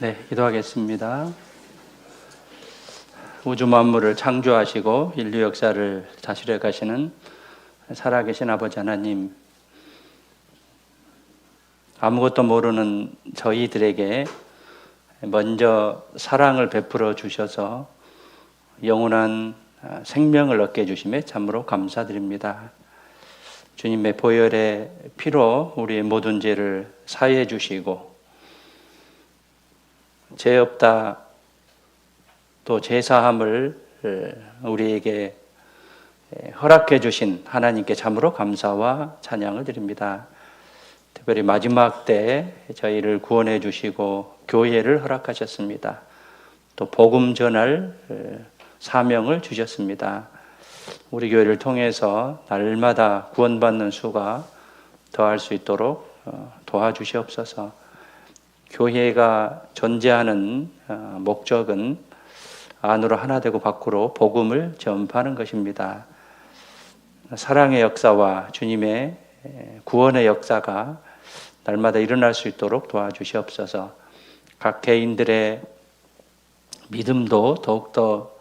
네, 기도하겠습니다. 우주 만물을 창조하시고 인류 역사를 다스려 가시는 살아계신 아버지 하나님, 아무것도 모르는 저희들에게 먼저 사랑을 베풀어 주셔서 영원한 생명을 얻게 해주심에 참으로 감사드립니다. 주님의 보혈의 피로 우리의 모든 죄를 사해 주시고 죄 없다 또 제사함을 우리에게 허락해 주신 하나님께 참으로 감사와 찬양을 드립니다. 특별히 마지막 때 저희를 구원해 주시고 교회를 허락하셨습니다. 또 복음 전할 사명을 주셨습니다. 우리 교회를 통해서 날마다 구원받는 수가 더할 수 있도록 도와주시옵소서. 교회가 존재하는 목적은 안으로 하나 되고 밖으로 복음을 전파하는 것입니다. 사랑의 역사와 주님의 구원의 역사가 날마다 일어날 수 있도록 도와주시옵소서. 각 개인들의 믿음도 더욱더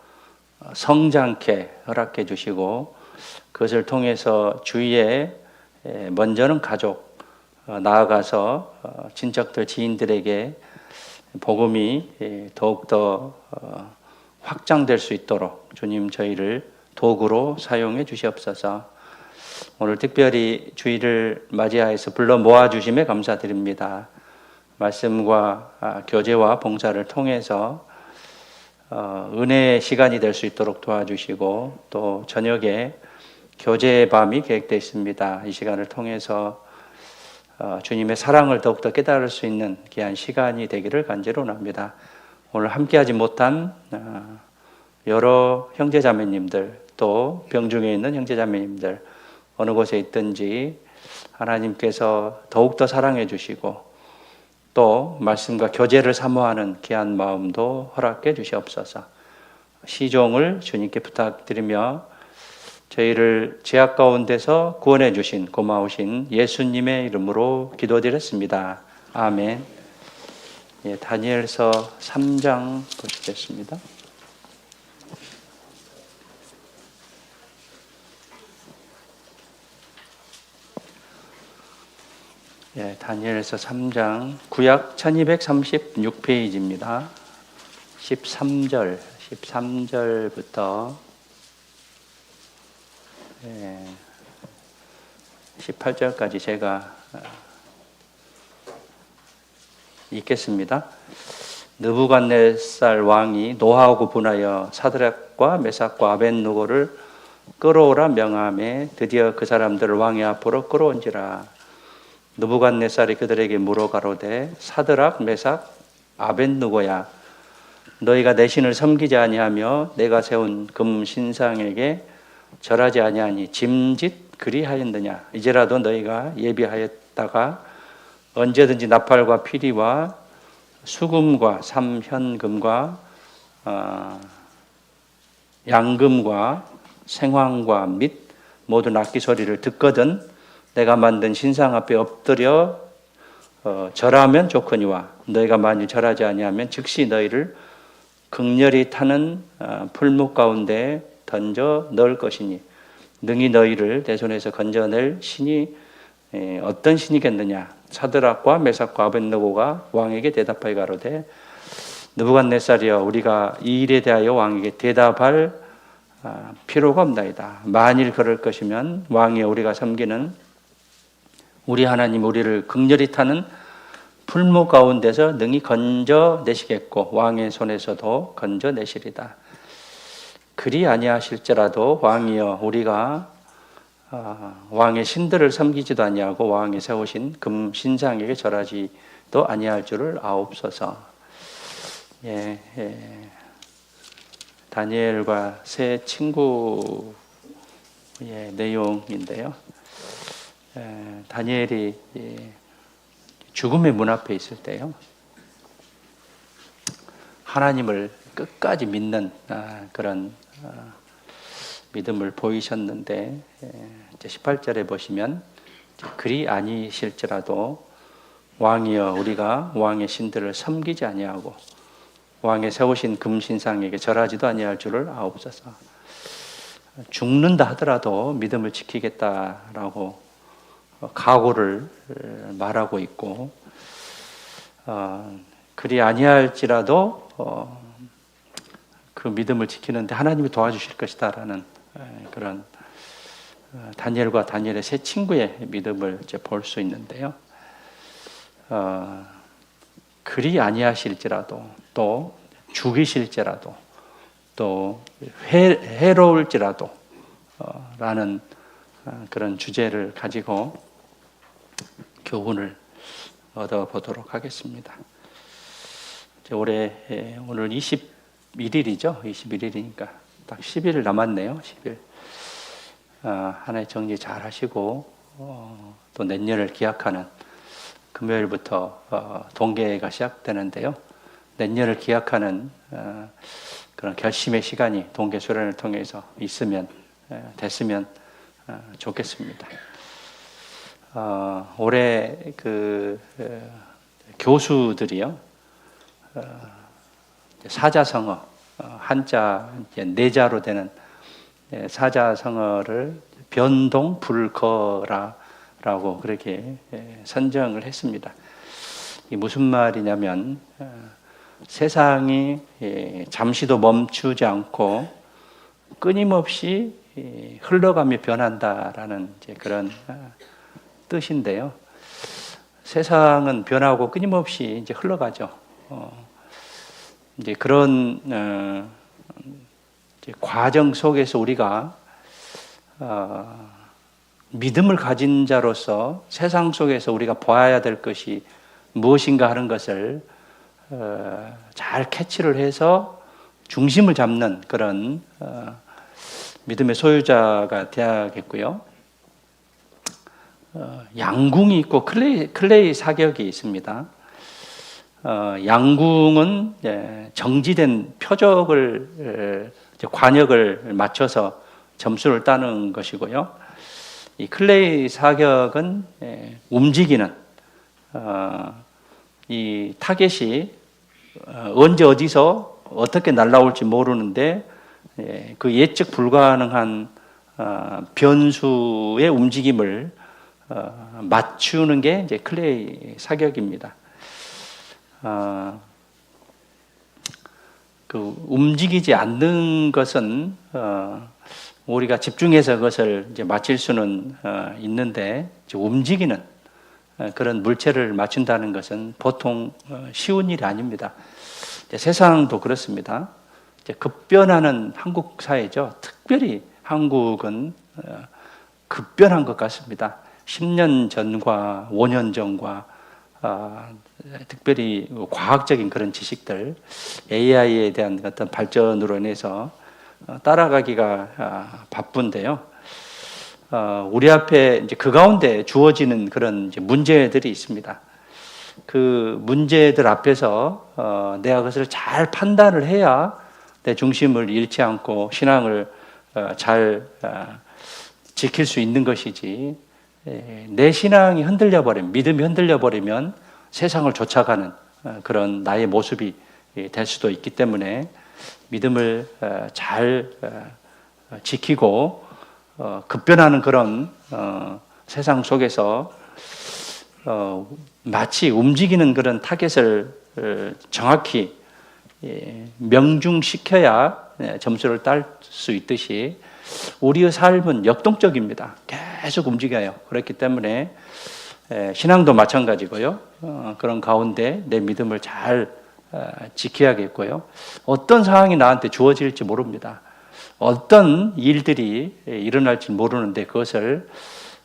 성장케 허락해 주시고 그것을 통해서 주위에 먼저는 가족, 나아가서 친척들, 지인들에게 복음이 더욱더 확장될 수 있도록 주님 저희를 도구로 사용해 주시옵소서. 오늘 특별히 주일을 맞이하여서 불러 모아주심에 감사드립니다. 말씀과 교제와 봉사를 통해서 은혜의 시간이 될 수 있도록 도와주시고 또 저녁에 교제의 밤이 계획되어 있습니다. 이 시간을 통해서 주님의 사랑을 더욱더 깨달을 수 있는 귀한 시간이 되기를 간절히 원합니다. 오늘 함께하지 못한 여러 형제자매님들 또 병중에 있는 형제자매님들 어느 곳에 있든지 하나님께서 더욱더 사랑해 주시고 또 말씀과 교제를 사모하는 귀한 마음도 허락해 주시옵소서. 시종을 주님께 부탁드리며 저희를 죄악 가운데서 구원해 주신 고마우신 예수님의 이름으로 기도드렸습니다. 아멘. 예, 다니엘서 3장 보시겠습니다. 예, 다니엘서 3장 구약 1236페이지입니다. 13절부터 18절까지 제가 읽겠습니다. 느부갓네살 왕이 노하고 분하여 사드락과 메삭과 아벳느고를 끌어오라 명함에 드디어 그 사람들을 왕의 앞으로 끌어온지라. 느부갓네살이 그들에게 물어 가로되 사드락 메삭 아벳느고야 너희가 내 신을 섬기지 아니하며 내가 세운 금 신상에게 절하지 아니하니 짐짓 그리하였느냐. 이제라도 너희가 예비하였다가 언제든지 나팔과 피리와 수금과 삼현금과 양금과 생황과 및 모든 악기 소리를 듣거든 내가 만든 신상 앞에 엎드려 절하면 좋거니와 너희가 만일 절하지 아니하면 즉시 너희를 극렬히 타는 풀무 가운데 던져 넣을 것이니 능히 너희를 내 손에서 건져낼 신이 어떤 신이겠느냐. 사드락과 메삭과 아벳느고가 왕에게 대답하여 가로되 느부갓네살이여 우리가 이 일에 대하여 왕에게 대답할 필요가 없나이다. 만일 그럴 것이면 왕이여 우리가 섬기는 우리 하나님 우리를 극렬히 타는 풀무 가운데서 능히 건져내시겠고 왕의 손에서도 건져내시리다. 그리 아니하실지라도 왕이여 우리가 왕의 신들을 섬기지도 아니하고 왕이 세우신 금 신상에게 절하지도 아니할 줄을 아옵소서. 다니엘과 새 친구의 내용인데요. 다니엘이 죽음의 문 앞에 있을 때요. 하나님을 끝까지 믿는 그런 믿음을 보이셨는데 이제 18절에 보시면 그리 아니실지라도 왕이여 우리가 왕의 신들을 섬기지 아니하고 왕의 세우신 금신상에게 절하지도 아니할 줄을 아옵소서. 죽는다 하더라도 믿음을 지키겠다라고 각오를 말하고 있고, 그리 아니할지라도 그 믿음을 지키는데 하나님이 도와주실 것이다라는 그런 다니엘과 다니엘의 세 친구의 믿음을 이제 볼 수 있는데요. 그리 아니하실지라도, 또 죽이실지라도, 또 해로울지라도 라는 그런 주제를 가지고 교훈을 얻어보도록 하겠습니다. 올해 오늘 21일이죠. 21일이니까 딱 10일 남았네요. 10일. 한 해 정리 잘 하시고 또 내년을 기약하는 금요일부터 동계가 시작되는데요. 내년을 기약하는 그런 결심의 시간이 동계 수련을 통해서 됐으면 좋겠습니다. 올해 그 교수들이요, 사자성어, 한자 네자로 되는 사자성어를 변동불거라라고 그렇게 선정을 했습니다. 이 무슨 말이냐면 세상이 잠시도 멈추지 않고 끊임없이 흘러가며 변한다라는 이제 그런 뜻인데요. 세상은 변하고 끊임없이 이제 흘러가죠. 이제 그런 이제 과정 속에서 우리가 믿음을 가진 자로서 세상 속에서 우리가 보아야 될 것이 무엇인가 하는 것을 잘 캐치를 해서 중심을 잡는 그런 믿음의 소유자가 되어야겠고요. 양궁이 있고 클레이 사격이 있습니다. 양궁은 정지된 표적을 관역을 맞춰서 점수를 따는 것이고요. 이 클레이 사격은 움직이는 이 타겟이 언제 어디서 어떻게 날아올지 모르는데 그 예측 불가능한 변수의 움직임을 맞추는 게 이제 클레이 사격입니다. 그 움직이지 않는 것은 우리가 집중해서 그것을 이제 맞힐 수는 있는데, 움직이는 그런 물체를 맞춘다는 것은 보통 쉬운 일이 아닙니다. 세상도 그렇습니다. 급변하는 한국 사회죠. 특별히 한국은 급변한 것 같습니다. 10년 전과 5년 전과 특별히 과학적인 그런 지식들, AI에 대한 어떤 발전으로 인해서 따라가기가 바쁜데요. 우리 앞에 이제 그 가운데 주어지는 그런 이제 문제들이 있습니다. 그 문제들 앞에서 내가 그것을 잘 판단을 해야 내 중심을 잃지 않고 신앙을 잘 지킬 수 있는 것이지, 내 신앙이 흔들려 버리면, 믿음이 흔들려 버리면 세상을 쫓아가는 그런 나의 모습이 될 수도 있기 때문에 믿음을 잘 지키고 급변하는 그런 세상 속에서 마치 움직이는 그런 타겟을 정확히 명중시켜야 점수를 딸 수 있듯이 우리의 삶은 역동적입니다. 계속 움직여요. 그렇기 때문에 신앙도 마찬가지고요. 그런 가운데 내 믿음을 잘 지켜야겠고요. 어떤 상황이 나한테 주어질지 모릅니다. 어떤 일들이 일어날지 모르는데 그것을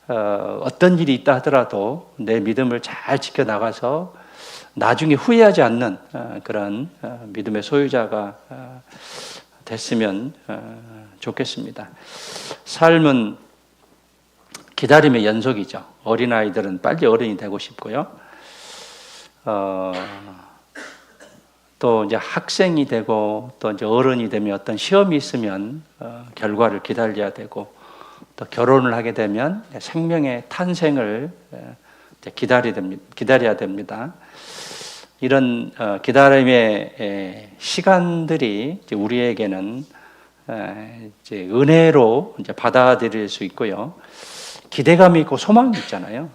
어떤 일이 있다 하더라도 내 믿음을 잘 지켜나가서 나중에 후회하지 않는 그런 믿음의 소유자가 됐으면 좋겠습니다. 삶은 기다림의 연속이죠. 어린아이들은 빨리 어른이 되고 싶고요. 또 이제 학생이 되고 또 이제 어른이 되면 어떤 시험이 있으면 결과를 기다려야 되고, 또 결혼을 하게 되면 생명의 탄생을 기다려야 됩니다. 이런 기다림의 시간들이 우리에게는 이제 은혜로 이제 받아들일 수 있고요. 기대감이 있고 소망이 있잖아요.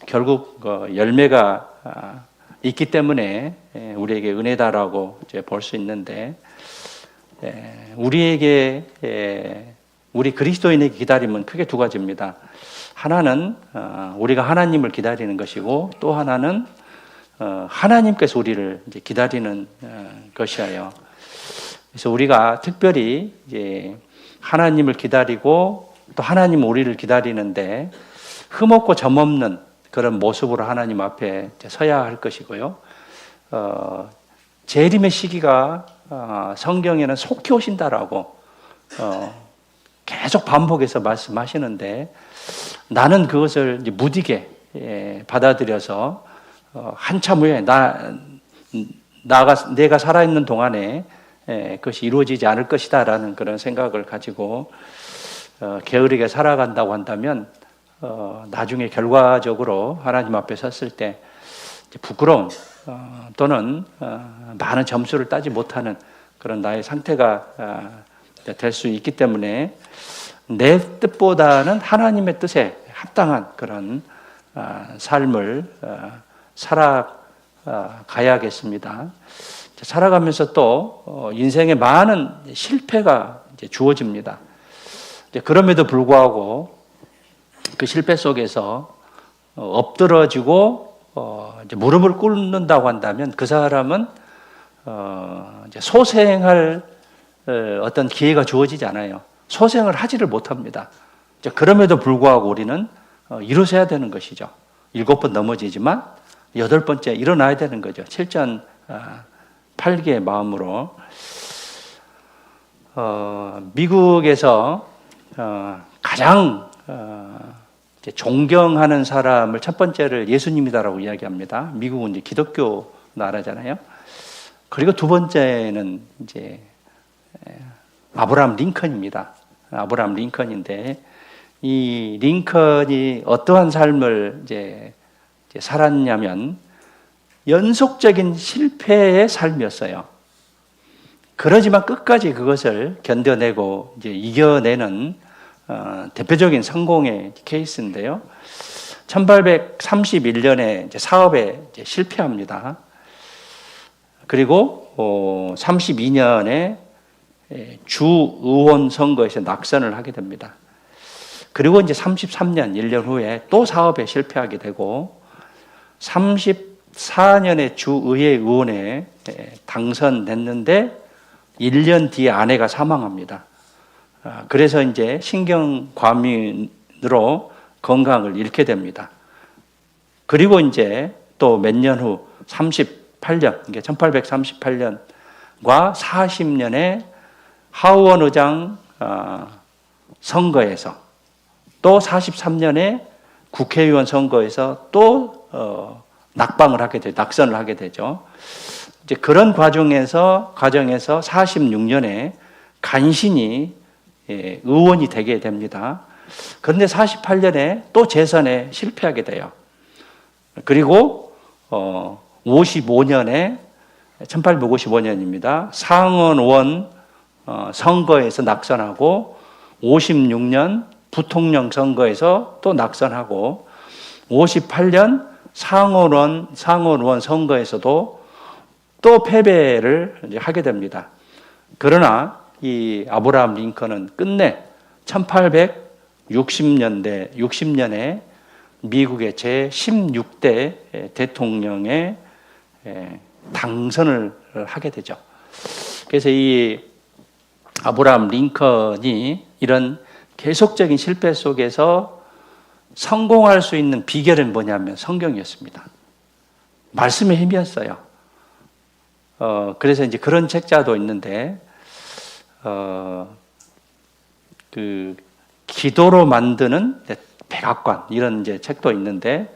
결국 열매가 있기 때문에 우리에게 은혜다라고 이제 볼 수 있는데, 우리에게 우리 그리스도인에게 기다림은 크게 두 가지입니다. 하나는 우리가 하나님을 기다리는 것이고, 또 하나는 하나님께서 우리를 이제 기다리는 것이에요. 그래서 우리가 특별히 이제 하나님을 기다리고 또 하나님 우리를 기다리는데 흠없고 점없는 그런 모습으로 하나님 앞에 서야 할 것이고요. 재림의 시기가 성경에는 속히 오신다라고 계속 반복해서 말씀하시는데, 나는 그것을 이제 무디게 받아들여서 한참 후에 내가 살아있는 동안에 그것이 이루어지지 않을 것이다라는 그런 생각을 가지고 게으르게 살아간다고 한다면 나중에 결과적으로 하나님 앞에 섰을 때 부끄러운 또는 많은 점수를 따지 못하는 그런 나의 상태가 될 수 있기 때문에 내 뜻보다는 하나님의 뜻에 합당한 그런 삶을 살아가야겠습니다. 살아가면서 또 인생에 많은 실패가 이제 주어집니다. 그럼에도 불구하고 그 실패 속에서 엎드러지고 이제 무릎을 꿇는다고 한다면 그 사람은 이제 소생할 어떤 기회가 주어지지 않아요. 소생을 하지를 못합니다. 그럼에도 불구하고 우리는 일어서야 되는 것이죠. 7번 넘어지지만 8번째 일어나야 되는 거죠. 7전 8개의 마음으로. 미국에서 가장 존경하는 사람을 첫 번째를 예수님이다라고 이야기합니다. 미국은 이제 기독교 나라잖아요. 그리고 두 번째는 이제 아브라함 링컨입니다. 아브라함 링컨인데, 이 링컨이 어떠한 삶을 이제 살았냐면 연속적인 실패의 삶이었어요. 그러지만 끝까지 그것을 견뎌내고 이제 이겨내는 대표적인 성공의 케이스인데요. 1831년에 이제 사업에 이제 실패합니다. 그리고 32년에 주의원 선거에서 낙선을 하게 됩니다. 그리고 이제 33년, 1년 후에 또 사업에 실패하게 되고 34년에 주의회 의원에 당선됐는데 1년 뒤에 아내가 사망합니다. 그래서 이제 신경과민으로 건강을 잃게 됩니다. 그리고 이제 또 몇 년 후 38년, 1838년과 40년에 하원 의장 선거에서 또 43년에 국회의원 선거에서 또 낙선을 하게 되죠. 이제 그런 과정에서 46년에 간신히 의원이 되게 됩니다. 그런데 48년에 또 재선에 실패하게 돼요. 그리고 55년에 1855년입니다. 상원의원 선거에서 낙선하고 56년 부통령 선거에서 또 낙선하고 58년 상원의원 선거에서도 또 패배를 하게 됩니다. 그러나 이 아브라함 링컨은 끝내 1860년에 미국의 제16대 대통령에 당선을 하게 되죠. 그래서 이 아브라함 링컨이 이런 계속적인 실패 속에서 성공할 수 있는 비결은 뭐냐면 성경이었습니다. 말씀의 힘이었어요. 그래서 이제 그런 책자도 있는데, 그 기도로 만드는 백악관 이런 이제 책도 있는데,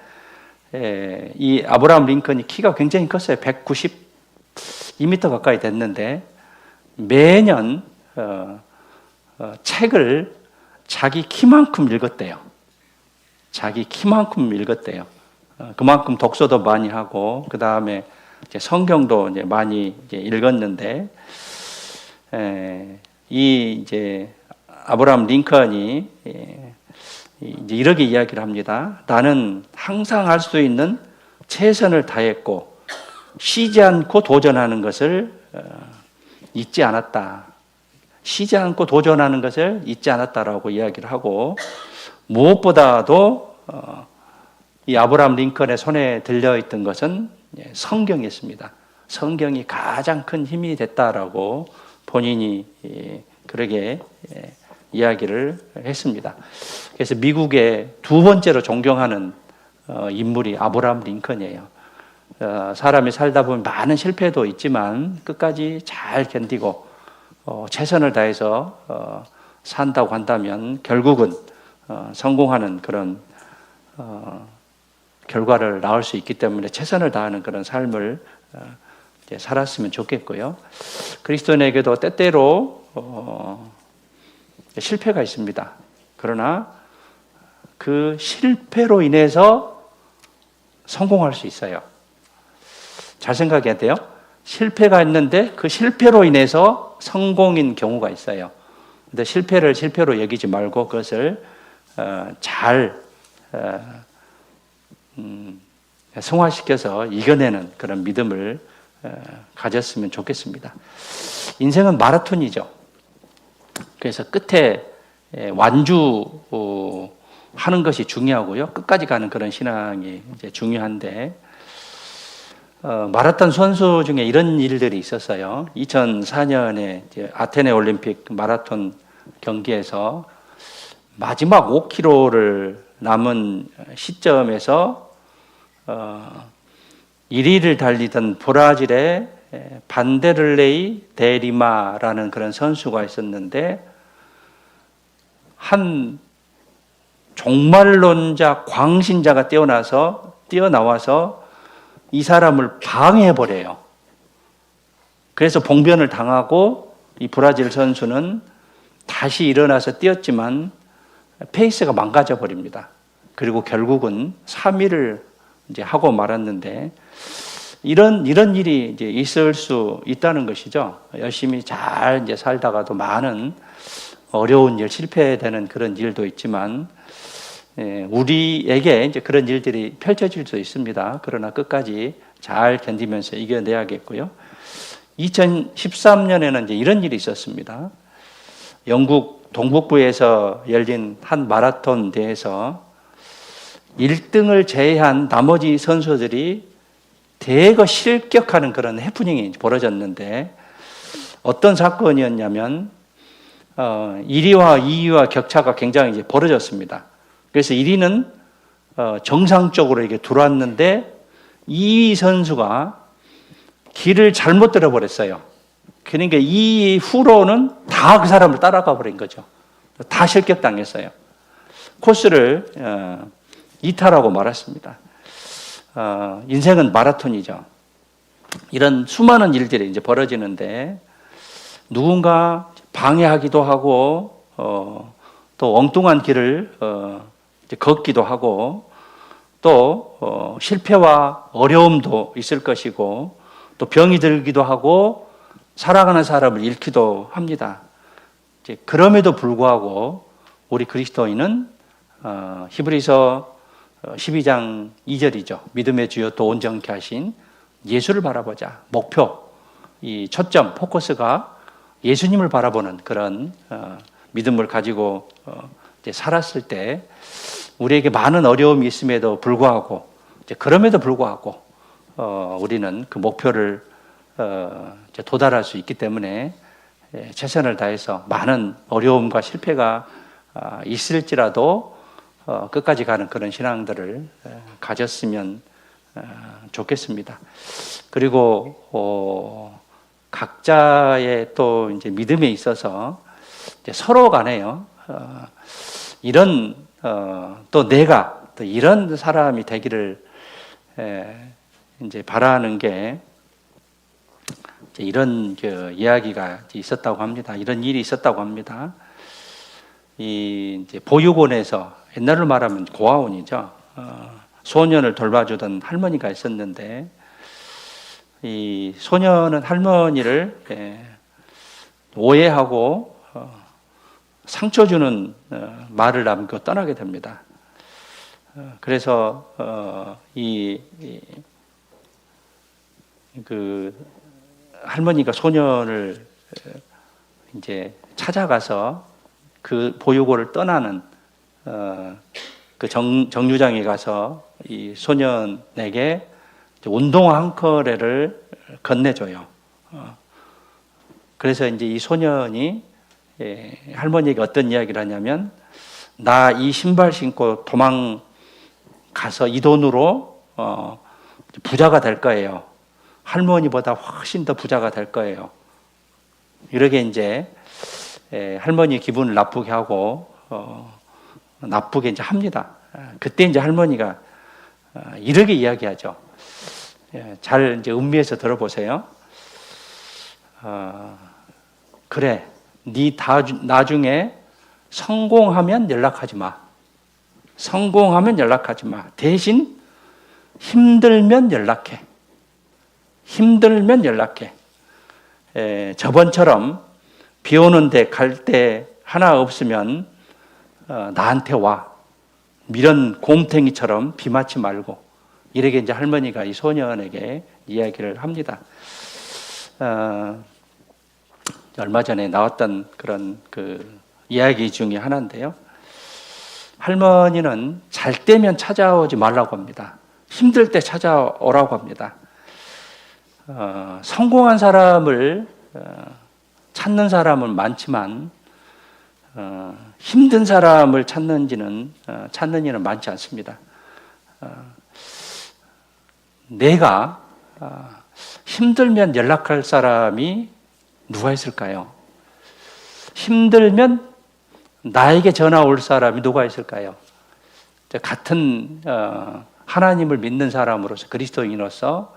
이 아브라함 링컨이 키가 굉장히 컸어요. 192m 가까이 됐는데 매년 책을 자기 키만큼 읽었대요. 자기 키만큼 읽었대요. 그만큼 독서도 많이 하고 그 다음에 성경도 이제 많이 이제 읽었는데 이 이제 아브라함 링컨이 이제 이렇게 이야기를 합니다. 나는 항상 할 수 있는 최선을 다했고 쉬지 않고 도전하는 것을 잊지 않았다. 쉬지 않고 도전하는 것을 잊지 않았다라고 이야기를 하고 무엇보다도 이 아브라함 링컨의 손에 들려있던 것은 성경이었습니다. 성경이 가장 큰 힘이 됐다라고 본인이 그러게 이야기를 했습니다. 그래서 미국의 두 번째로 존경하는 인물이 아브라함 링컨이에요. 사람이 살다 보면 많은 실패도 있지만 끝까지 잘 견디고 최선을 다해서 산다고 한다면 결국은 성공하는 그런 결과를 낳을 수 있기 때문에 최선을 다하는 그런 삶을 살았으면 좋겠고요. 그리스도인에게도 때때로 실패가 있습니다. 그러나 그 실패로 인해서 성공할 수 있어요. 잘 생각해야 돼요. 실패가 있는데 그 실패로 인해서 성공인 경우가 있어요. 근데 실패를 실패로 여기지 말고 그것을 잘 승화시켜서 이겨내는 그런 믿음을 가졌으면 좋겠습니다. 인생은 마라톤이죠. 그래서 끝에 완주하는 것이 중요하고요. 끝까지 가는 그런 신앙이 이제 중요한데 마라톤 선수 중에 이런 일들이 있었어요. 2004년에 아테네 올림픽 마라톤 경기에서 마지막 5km를 남은 시점에서 1위를 달리던 브라질의 반데를레이 데리마라는 그런 선수가 있었는데 한 종말론자 광신자가 뛰어나와서 이 사람을 방해해버려요. 그래서 봉변을 당하고 이 브라질 선수는 다시 일어나서 뛰었지만 페이스가 망가져 버립니다. 그리고 결국은 3위를 이제 하고 말았는데 이런 일이 이제 있을 수 있다는 것이죠. 열심히 잘 이제 살다가도 많은 어려운 일, 실패되는 그런 일도 있지만 우리에게 이제 그런 일들이 펼쳐질 수 있습니다. 그러나 끝까지 잘 견디면서 이겨내야겠고요. 2013년에는 이제 이런 일이 있었습니다. 영국 동북부에서 열린 한 마라톤 대회에서 1등을 제외한 나머지 선수들이 대거 실격하는 그런 해프닝이 벌어졌는데 어떤 사건이었냐면 1위와 2위와 격차가 굉장히 이제 벌어졌습니다. 그래서 1위는 정상적으로 이렇게 들어왔는데 2위 선수가 길을 잘못 들어버렸어요. 그러니까 2위 후로는 다 그 사람을 따라가 버린 거죠. 다 실격당했어요. 코스를 이탈하고 말았습니다. 인생은 마라톤이죠. 이런 수많은 일들이 이제 벌어지는데 누군가 방해하기도 하고 또 엉뚱한 길을 이제 걷기도 하고 또 실패와 어려움도 있을 것이고 또 병이 들기도 하고 사랑하는 사람을 잃기도 합니다. 이제 그럼에도 불구하고 우리 그리스도인은 히브리서 12장 2절이죠. 믿음의 주요 또 온전케 하신 예수를 바라보자. 목표, 이 초점, 포커스가 예수님을 바라보는 그런 믿음을 가지고 이제 살았을 때 우리에게 많은 어려움이 있음에도 불구하고 이제 그럼에도 불구하고 우리는 그 목표를 이제 도달할 수 있기 때문에 최선을 다해서 많은 어려움과 실패가 있을지라도 끝까지 가는 그런 신앙들을 가졌으면 좋겠습니다. 그리고 각자의 또 이제 믿음에 있어서 이제 서로 간에요. 이런 또 내가 또 이런 사람이 되기를 이제 바라는 게 이런 그 이야기가 있었다고 합니다. 이런 일이 있었다고 합니다. 이 이제 보육원에서 옛날로 말하면 고아원이죠. 소년을 돌봐주던 할머니가 있었는데 이 소년은 할머니를 오해하고 상처 주는 말을 남기고 떠나게 됩니다. 그래서 그 할머니가 소년을 이제 찾아가서 그 보육원을 떠나는 그 정류장에 가서 이 소년에게 운동화 한 컬레를 건네줘요. 그래서 이제 이 소년이 할머니에게 어떤 이야기를 하냐면, 나 이 신발 신고 도망가서 이 돈으로 부자가 될 거예요. 할머니보다 훨씬 더 부자가 될 거예요. 이렇게 이제 할머니 기분을 나쁘게 하고 나쁘게 이제 합니다. 그때 이제 할머니가 이렇게 이야기하죠. 잘 이제 음미해서 들어보세요. 그래, 네 나중에 성공하면 연락하지 마. 성공하면 연락하지 마. 대신 힘들면 연락해. 힘들면 연락해. 저번처럼 비 오는데 갈 데 하나 없으면 나한테 와. 이런 곰탱이처럼 비 맞지 말고. 이렇게 이제 할머니가 이 소년에게 이야기를 합니다. 얼마 전에 나왔던 그런 그 이야기 중에 하나인데요. 할머니는 잘 때면 찾아오지 말라고 합니다. 힘들 때 찾아오라고 합니다. 성공한 사람을 찾는 사람은 많지만 힘든 사람을 찾는 이는 많지 않습니다. 내가 힘들면 연락할 사람이 누가 있을까요? 힘들면 나에게 전화 올 사람이 누가 있을까요? 같은 하나님을 믿는 사람으로서, 그리스도인으로서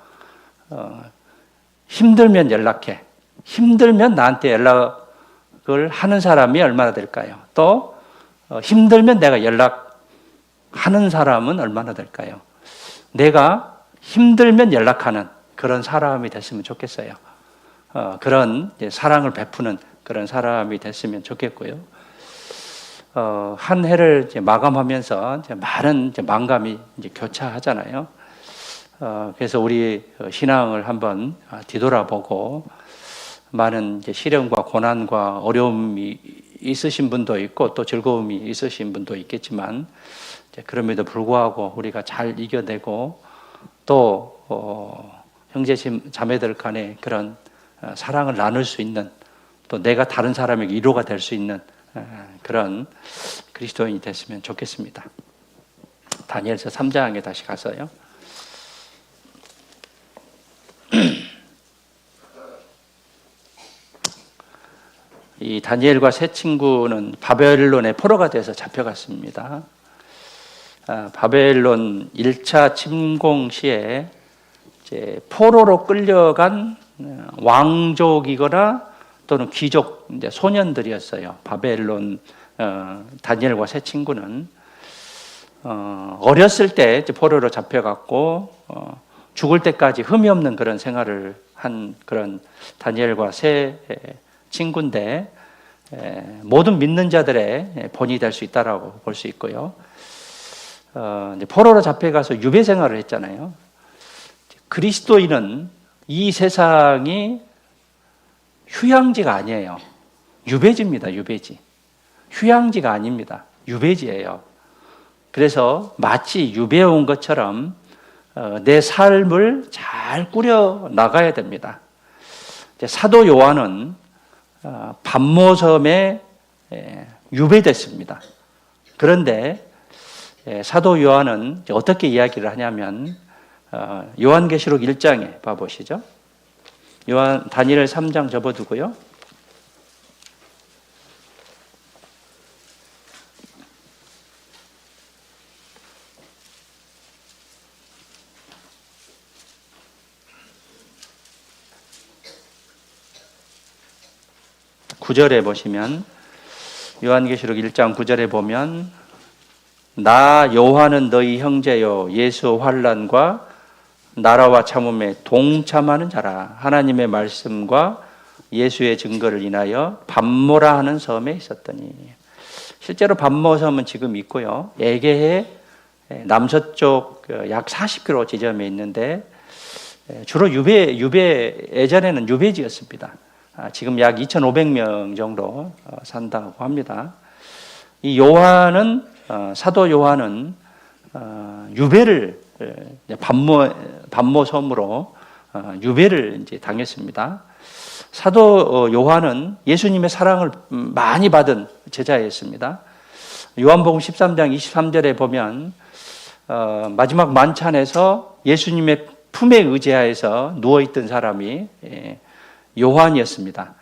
힘들면 연락해. 힘들면 나한테 연락을 하는 사람이 얼마나 될까요? 또 힘들면 내가 연락하는 사람은 얼마나 될까요? 내가 힘들면 연락하는 그런 사람이 됐으면 좋겠어요. 그런 사랑을 베푸는 그런 사람이 됐으면 좋겠고요. 한 해를 이제 마감하면서 이제 많은 망감이 이제 교차하잖아요. 그래서 우리 신앙을 한번 뒤돌아보고, 많은 이제 시련과 고난과 어려움이 있으신 분도 있고 또 즐거움이 있으신 분도 있겠지만, 그럼에도 불구하고 우리가 잘 이겨내고 또 형제 자매들 간에 그런 사랑을 나눌 수 있는, 또 내가 다른 사람에게 위로가 될 수 있는 그런 그리스도인이 됐으면 좋겠습니다. 다니엘서 3장에 다시 가서요. 이 다니엘과 세 친구는 바벨론의 포로가 돼서 잡혀갔습니다. 바벨론 1차 침공 시에 이제 포로로 끌려간 왕족이거나 또는 귀족 이제 소년들이었어요. 바벨론 다니엘과 세 친구는 어렸을 때 이제 포로로 잡혀갔고 죽을 때까지 흠이 없는 그런 생활을 한 그런 다니엘과 세 친구인데, 모든 믿는 자들의 본이 될 수 있다라고 볼 수 있고요. 이제 포로로 잡혀가서 유배 생활을 했잖아요. 그리스도인은 이 세상이 휴양지가 아니에요. 유배지입니다. 유배지. 휴양지가 아닙니다. 유배지예요. 그래서 마치 유배에 온 것처럼 내 삶을 잘 꾸려 나가야 됩니다. 사도 요한은 반모섬에 유배됐습니다. 그런데 사도 요한은 어떻게 이야기를 하냐면, 요한계시록 1장에 봐보시죠. 다니엘 3장 접어두고요. (9절에) 보시면, 요한계시록 1장 9절에 보면, 나 요한은 너희 형제요 예수 환난과 나라와 참음에 동참하는 자라. 하나님의 말씀과 예수의 증거를 인하여 밤모라 하는 섬에 있었더니. 실제로 밤모섬은 지금 있고요. 에게해 남서쪽 약 40km 지점에 있는데 주로 예전에는 유배지였습니다. 지금 약 2,500명 정도 산다고 합니다. 이 요한은 사도 요한은 유배를 밤모섬으로 유배를 이제 당했습니다. 사도 요한은 예수님의 사랑을 많이 받은 제자였습니다. 요한복음 13장 23절에 보면 마지막 만찬에서 예수님의 품에 의지하여서 누워있던 사람이 요한이었습니다.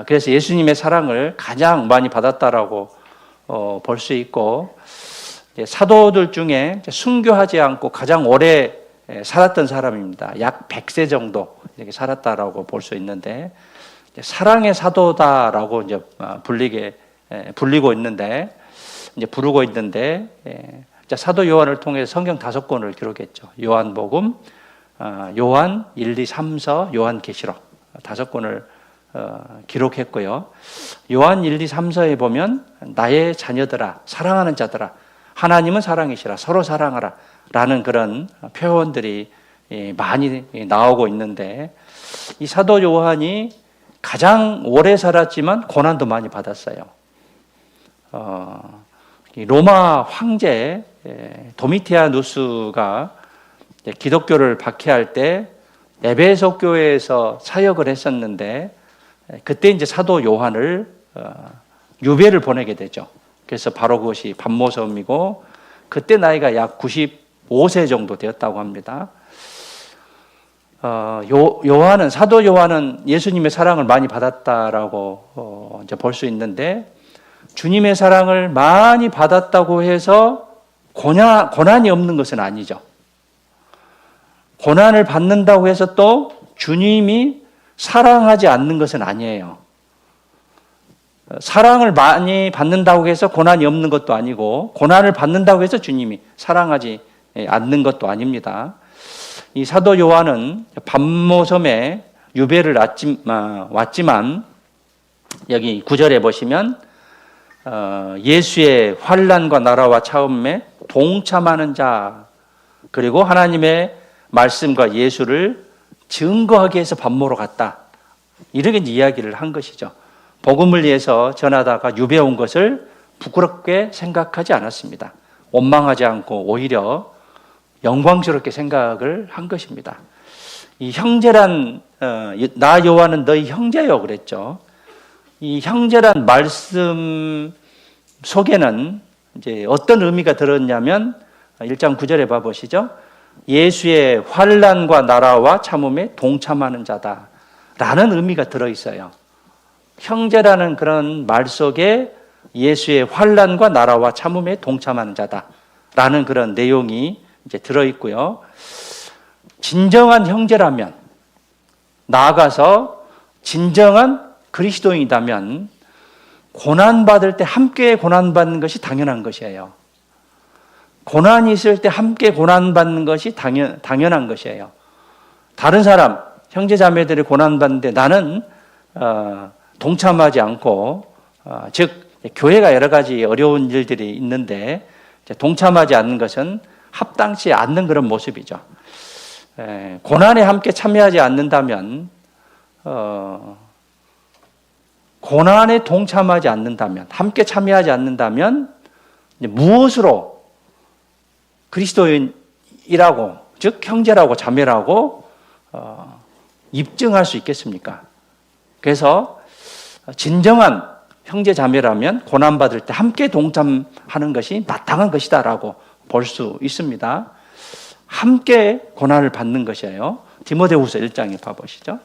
그래서 예수님의 사랑을 가장 많이 받았다라고 볼 수 있고, 사도들 중에 순교하지 않고 가장 오래 살았던 사람입니다. 약 100세 정도 이렇게 살았다라고 볼 수 있는데, 사랑의 사도다라고 이제 부르고 있는데, 사도 요한을 통해 성경 5권을 기록했죠. 요한복음, 요한 1, 2, 3서, 요한계시록 5권을 기록했고요. 요한 1, 2, 3서에 보면 나의 자녀들아, 사랑하는 자들아, 하나님은 사랑이시라, 서로 사랑하라 라는 그런 표현들이 많이 나오고 있는데, 이 사도 요한이 가장 오래 살았지만 고난도 많이 받았어요. 로마 황제 도미티아누스가 기독교를 박해할 때 에베소 교회에서 사역을 했었는데, 그때 이제 사도 요한을 유배를 보내게 되죠. 그래서 바로 그것이 밤모섬이고, 그때 나이가 약 95세 정도 되었다고 합니다. 사도 요한은 예수님의 사랑을 많이 받았다라고 이제 볼 수 있는데, 주님의 사랑을 많이 받았다고 해서 고난이 없는 것은 아니죠. 고난을 받는다고 해서 또 주님이 사랑하지 않는 것은 아니에요. 사랑을 많이 받는다고 해서 고난이 없는 것도 아니고, 고난을 받는다고 해서 주님이 사랑하지 않는 것도 아닙니다. 이 사도 요한은 밤모섬에 유배를 왔지만, 여기 9절에 보시면 예수의 환난과 나라와 참음에 동참하는 자, 그리고 하나님의 말씀과 예수를 증거하기 위해서 밤모로 갔다, 이렇게 이야기를 한 것이죠. 복음을 위해서 전하다가 유배 온 것을 부끄럽게 생각하지 않았습니다. 원망하지 않고 오히려 영광스럽게 생각을 한 것입니다. 이 형제란, 나 요한은 너희 형제요 그랬죠. 이 형제란 말씀 속에는 이제 어떤 의미가 들었냐면, 1장 9절에 봐보시죠. 예수의 환난과 나라와 참음에 동참하는 자다라는 의미가 들어있어요. 형제라는 그런 말 속에 예수의 환난과 나라와 참음에 동참하는 자다라는 그런 내용이 이제 들어있고요. 진정한 형제라면, 나아가서 진정한 그리스도인이라면 고난받을 때 함께 고난받는 것이 당연한 것이에요. 고난이 있을 때 함께 고난받는 것이 당연한 것이에요. 다른 사람, 형제자매들이 고난받는데 나는 동참하지 않고, 즉 교회가 여러 가지 어려운 일들이 있는데 동참하지 않는 것은 합당치 않는 그런 모습이죠. 고난에 함께 참여하지 않는다면, 고난에 동참하지 않는다면, 함께 참여하지 않는다면 무엇으로 그리스도인이라고, 즉 형제라고 자매라고 입증할 수 있겠습니까? 그래서 진정한 형제 자매라면 고난받을 때 함께 동참하는 것이 마땅한 것이다라고 볼 수 있습니다. 함께 고난을 받는 것이에요. 디모데후서 1장에 봐보시죠.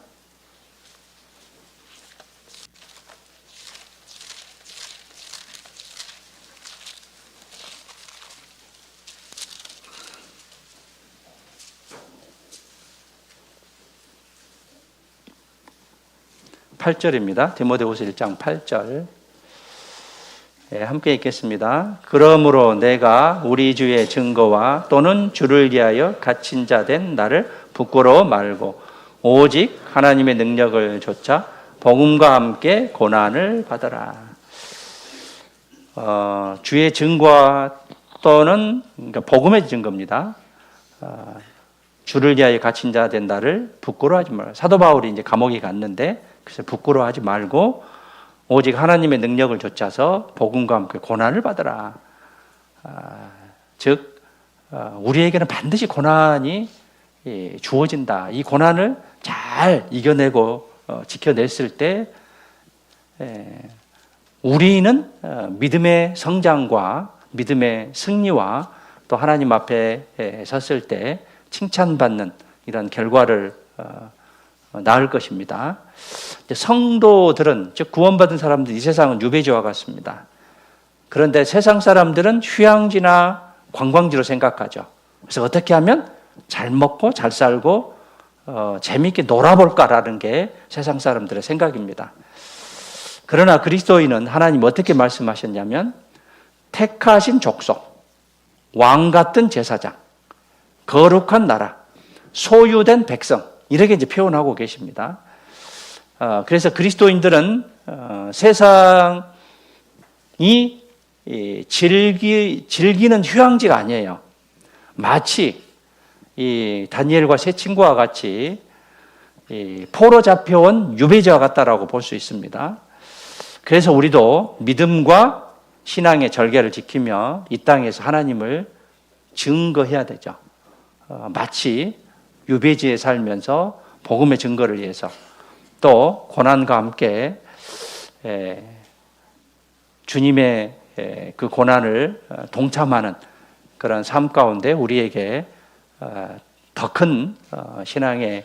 8절입니다. 디모데후서 1장 8절. 함께 읽겠습니다. 그러므로 내가 우리 주의 증거와 또는 주를 위하여 갇힌 자 된 나를 부끄러워 말고 오직 하나님의 능력을 좇아 복음과 함께 고난을 받으라. 주의 증거와 또는 그러니까 복음의 증거입니다. 주를 위하여 갇힌 자 된 나를 부끄러워하지 말라. 사도 바울이 이제 감옥에 갔는데 그래서 부끄러워하지 말고 오직 하나님의 능력을 좇아서 복음과 함께 고난을 받으라. 즉 우리에게는 반드시 고난이 주어진다. 이 고난을 잘 이겨내고 지켜냈을 때 우리는 믿음의 성장과 믿음의 승리와 또 하나님 앞에 섰을 때 칭찬받는 이런 결과를 낳을 것입니다. 성도들은, 즉 구원받은 사람들, 이 세상은 유배지와 같습니다. 그런데 세상 사람들은 휴양지나 관광지로 생각하죠. 그래서 어떻게 하면 잘 먹고 잘 살고 재미있게 놀아볼까라는 게 세상 사람들의 생각입니다. 그러나 그리스도인은 하나님 어떻게 말씀하셨냐면 택하신 족속, 왕 같은 제사장, 거룩한 나라, 소유된 백성, 이렇게 이제 표현하고 계십니다. 그래서 그리스도인들은 세상이 즐기는 휴양지가 아니에요. 마치 이 다니엘과 세 친구와 같이 포로 잡혀온 유배지와 같다라고 볼 수 있습니다. 그래서 우리도 믿음과 신앙의 절개를 지키며 이 땅에서 하나님을 증거해야 되죠. 마치 유배지에 살면서 복음의 증거를 위해서 또 고난과 함께 주님의 그 고난을 동참하는 그런 삶 가운데 우리에게 더 큰 신앙의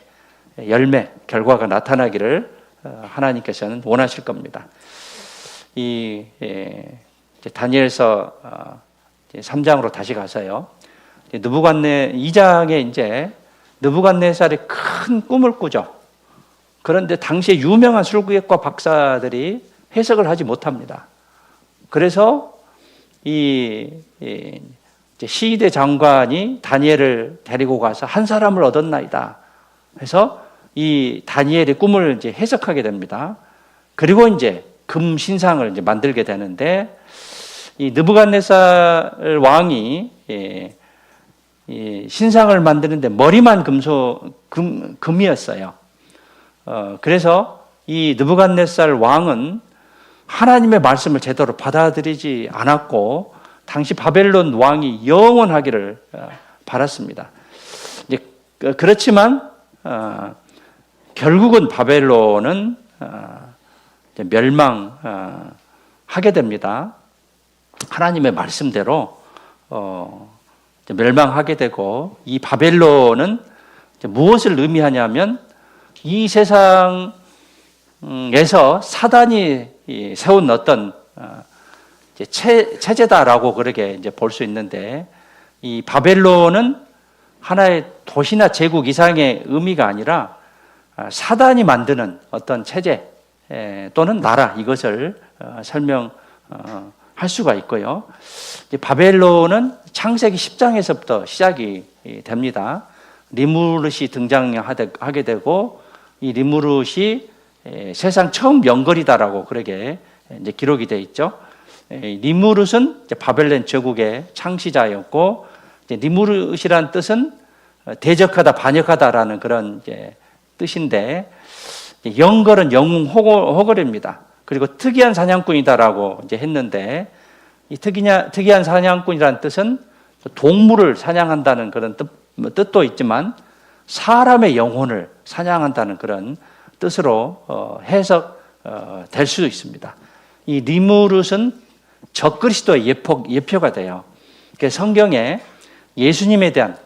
열매, 결과가 나타나기를 하나님께서는 원하실 겁니다. 이 다니엘서 3장으로 다시 가서요. 느부갓네 2장에 이제 느부갓네살이 큰 꿈을 꾸죠. 그런데 당시에 유명한 술국과 박사들이 해석을 하지 못합니다. 그래서 이 시대 장관이 다니엘을 데리고 가서 한 사람을 얻었나이다. 그래서 이 다니엘의 꿈을 이제 해석하게 됩니다. 그리고 이제 금 신상을 이제 만들게 되는데 이 느부갓네살 왕이 이 신상을 만드는데 머리만 금이었어요. 그래서 이 느부갓네살 왕은 하나님의 말씀을 제대로 받아들이지 않았고 당시 바벨론 왕이 영원하기를 바랐습니다. 이제 그렇지만 결국은 바벨론은 멸망하게 됩니다. 하나님의 말씀대로 멸망하게 되고 이 바벨론은 무엇을 의미하냐면 이 세상에서 사단이 세운 어떤 체제다라고 그렇게 이제 볼 수 있는데 이 바벨론은 하나의 도시나 제국 이상의 의미가 아니라 사단이 만드는 어떤 체제 또는 나라 이것을 설명할 수가 있고요. 바벨론은 창세기 10장에서부터 시작이 됩니다. 니무롯이 등장하게 되고 이 니무롯이 세상 처음 영걸이다라고 그렇게 이제 기록이 되어 있죠. 니무롯은 바벨론 제국의 창시자였고 니무롯이란 뜻은 대적하다, 반역하다라는 그런 이제 뜻인데 영걸은 영웅 호걸입니다. 그리고 특이한 사냥꾼이다라고 이제 했는데 이 특이한 사냥꾼이라는 뜻은 동물을 사냥한다는 그런 뜻도 있지만 사람의 영혼을 사냥한다는 그런 뜻으로 해석될 수도 있습니다. 이 니무롯은 적그리스도의 예표가 돼요. 그래서 성경에 예수님에 대한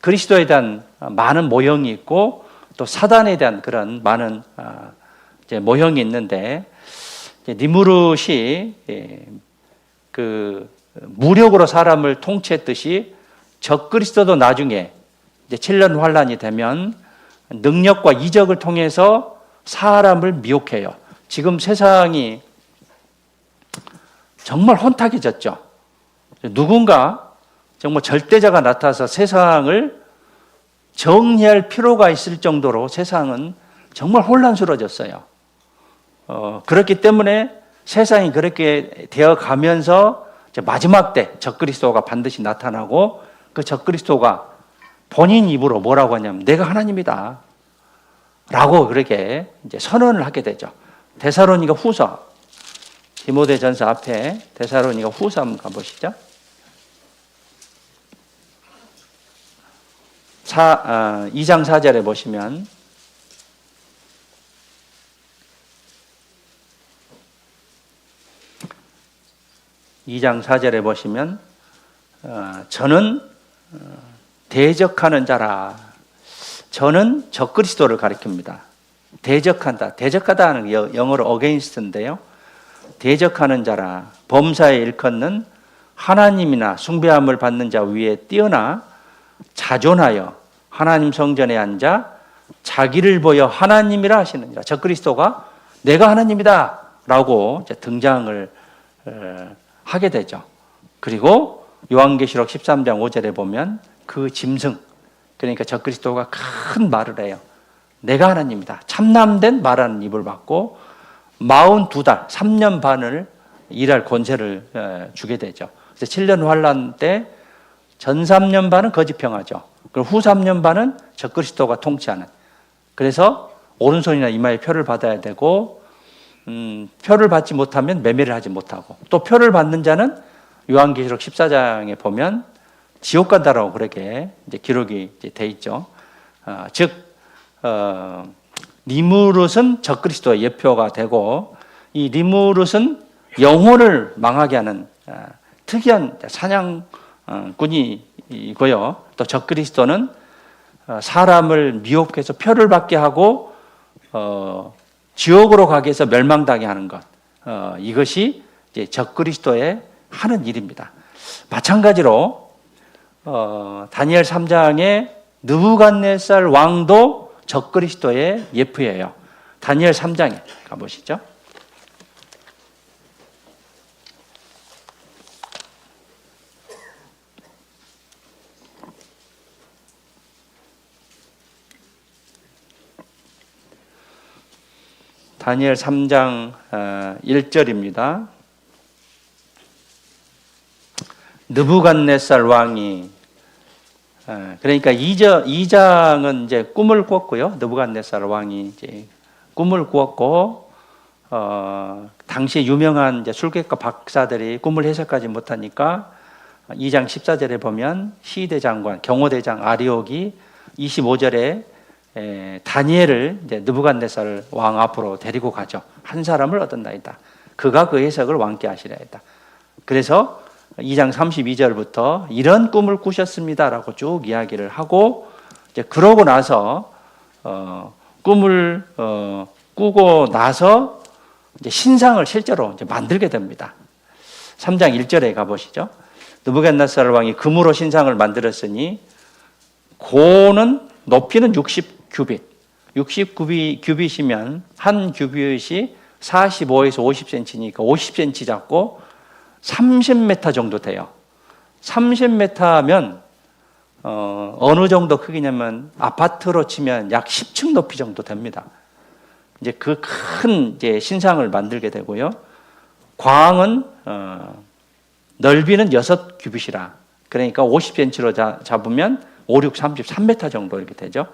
그리스도에 대한 많은 모형이 있고 또 사단에 대한 그런 많은 이제 모형이 있는데 니무롯이 그 무력으로 사람을 통치했듯이 적그리스도도 나중에 이제 7년 환란이 되면 능력과 이적을 통해서 사람을 미혹해요. 지금 세상이 정말 혼탁해졌죠. 누군가 정말 절대자가 나타나서 세상을 정리할 필요가 있을 정도로 세상은 정말 혼란스러워졌어요. 그렇기 때문에 세상이 그렇게 되어 가면서 마지막 때 적그리스도가 반드시 나타나고 그 적그리스도가 본인 입으로 뭐라고 하냐면 내가 하나님이다 라고 그렇게 이제 선언을 하게 되죠. 데살로니가 후서, 디모데전서 앞에 데살로니가 후서 한번 가보시죠. 2장 4절에 보시면 저는 대적하는 자라. 저는 적그리스도를 가리킵니다. 대적한다. 대적하다는 영어로 against인데요. 대적하는 자라. 범사에 일컫는 하나님이나 숭배함을 받는 자 위에 뛰어나 자존하여 하나님 성전에 앉아 자기를 보여 하나님이라 하시느니라. 적그리스도가 내가 하나님이다 라고 등장을 하게 되죠. 그리고 요한계시록 13장 5절에 보면 그 짐승, 그러니까 적그리스도가 큰 말을 해요. 내가 하나님이다. 참남된 말하는 입을 받고 42달, 3년 반을 일할 권세를 주게 되죠. 그래서 7년 환란 때 전 3년 반은 거짓 평화죠. 그리고 후 3년 반은 적그리스도가 통치하는. 그래서 오른손이나 이마에 표를 받아야 되고 표를 받지 못하면 매매를 하지 못하고, 또 표를 받는 자는 요한계시록 14장에 보면 지옥 간다라고 그렇게 이제 기록이 이제 돼 있죠. 즉 니무롯은 적그리스도의 예표가 되고, 이 니무롯은 영혼을 망하게 하는 특이한 사냥꾼이고요. 또 적그리스도는 사람을 미혹해서 표를 받게 하고 지옥으로 가게 해서 멸망당하게 하는 것. 이것이 이제 적그리스도의 하는 일입니다. 마찬가지로 다니엘 3장의 느부갓네살 왕도 적그리스도의 예표예요. 다니엘 3장에 가보시죠. 다니엘 3장 1절입니다. 느부갓네살 왕이, 그러니까 2장은 이제 꿈을 꾸었고요. 느부갓네살 왕이 이제 꿈을 꾸었고, 당시 유명한 이제 술객과 박사들이 꿈을 해석하지 못하니까 2장 14절에 보면 시대장관, 경호대장 아리옥이 25절에 다니엘을 이제 느부갓네살 왕 앞으로 데리고 가죠. 한 사람을 얻었나이다. 그가 그 해석을 왕께 하시나이다. 그래서 2장 32절부터 이런 꿈을 꾸셨습니다라고 쭉 이야기를 하고, 이제 그러고 나서 꿈을 꾸고 나서 이제 신상을 실제로 이제 만들게 됩니다. 3장 1절에 가보시죠. 느부갓네살 왕이 금으로 신상을 만들었으니 고는 높이는 60규빗, 60규빗이면 한 규빗이 45에서 50cm니까 50cm 잡고 30m 정도 돼요. 30m면 어느 정도 크기냐면 아파트로 치면 약 10층 높이 정도 됩니다. 이제 그 큰 이제 신상을 만들게 되고요. 광은 넓이는 6규빗이라, 그러니까 50cm로 잡으면 5, 6, 33m 정도 이렇게 되죠.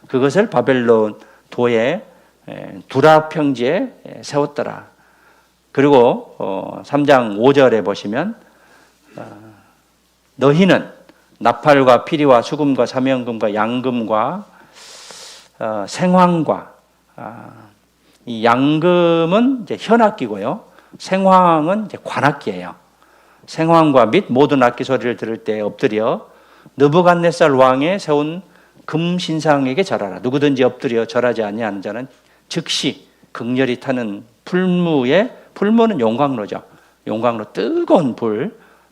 그것을 바벨론 도의 두라 평지에 세웠더라. 그리고 3장 5절에 보시면 너희는 나팔과 피리와 수금과 사명금과 양금과 생황과, 이 양금은 이제 현악기고요. 생황은 이제 관악기예요. 생황과 및 모든 악기 소리를 들을 때 엎드려 느부갓네살 왕의 세운 금신상에게 절하라. 누구든지 엎드려 절하지 아니하는 자는 즉시 극렬히 타는 풀무에, 풀무는 용광로죠. 용광로, 뜨거운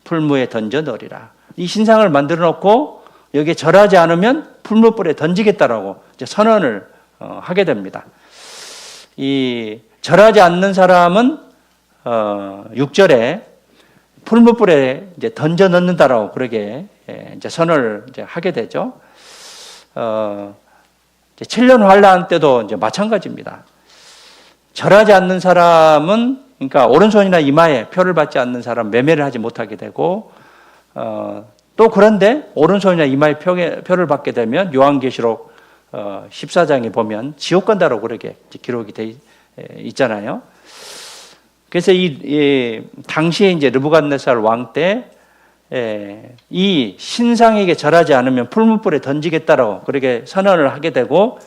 풀무에 던져 넣으리라. 이 신상을 만들어 놓고 여기에 절하지 않으면 풀무불에 던지겠다라고 이제 선언을 하게 됩니다. 이 절하지 않는 사람은 6절에 풀무불에 이제 던져 넣는다라고 그러게 이제 선언을 이제 하게 되죠. 이제 7년 환란 때도 이제 마찬가지입니다. 절하지 않는 사람은, 그러니까 오른손이나 이마에 표를 받지 않는 사람 매매를 하지 못하게 되고, 또 그런데 오른손이나 이마에 표를 받게 되면 요한계시록 14장에 보면 지옥 간다라고 그렇게 기록이 돼 있잖아요. 그래서 이 당시에 이제 느부갓네살 왕 때 이 신상에게 절하지 않으면 풀무불에 던지겠다라고 그렇게 선언을 하게 되고,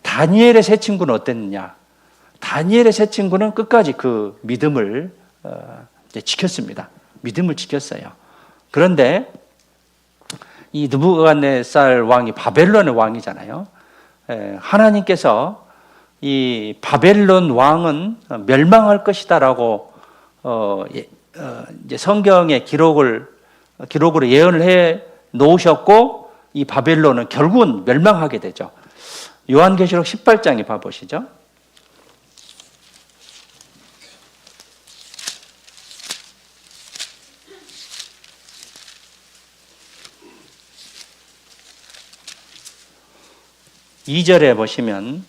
다니엘의 세 친구는 어땠느냐? 다니엘의 세 친구는 끝까지 그 믿음을 지켰습니다. 믿음을 지켰어요. 그런데 이 느부갓네살 왕이 바벨론의 왕이잖아요. 하나님께서 이 바벨론 왕은 멸망할 것이다라고 이제 성경의 기록으로 예언을 해 놓으셨고, 이 바벨론은 결국은 멸망하게 되죠. 요한계시록 18장에 봐보시죠. 이 절에 보시면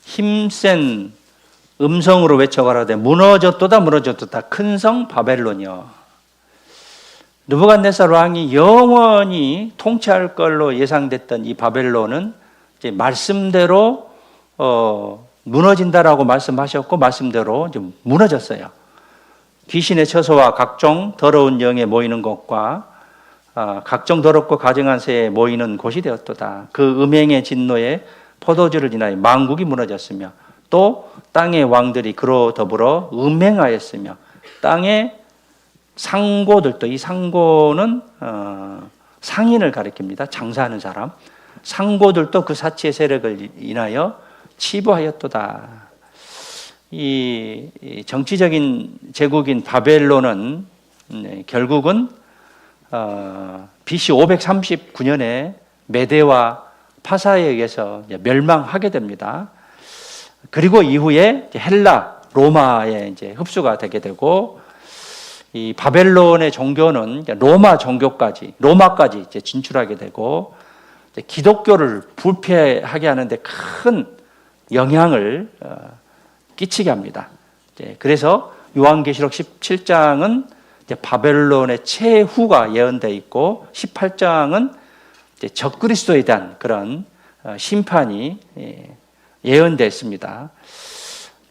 힘센 음성으로 외쳐가라되 무너졌도다 무너졌도다 큰 성 바벨론이여. 느부갓네살 왕이 영원히 통치할 걸로 예상됐던 이 바벨론은 이제 말씀대로 무너진다라고 말씀하셨고, 말씀대로 이제 무너졌어요. 귀신의 처소와 각종 더러운 영에 모이는 곳과 각종 더럽고 가증한 새에 모이는 곳이 되었도다. 그 음행의 진노에 포도주를 인하여 만국이 무너졌으며, 또 땅의 왕들이 그로 더불어 음행하였으며, 땅의 상고들도, 이 상고는 상인을 가리킵니다. 장사하는 사람. 상고들도 그 사치의 세력을 인하여 치부하였도다. 이 정치적인 제국인 바벨론은 결국은 BC 539년에 메대와 파사에 의해서 멸망하게 됩니다. 그리고 이후에 헬라, 로마에 이제 흡수가 되게 되고, 이 바벨론의 종교는 로마까지 이제 진출하게 되고, 기독교를 불패하게 하는데 큰 영향을 끼치게 합니다. 그래서 요한계시록 17장은 바벨론의 최후가 예언되어 있고, 18장은 적그리스도에 대한 그런 심판이 예언됐습니다.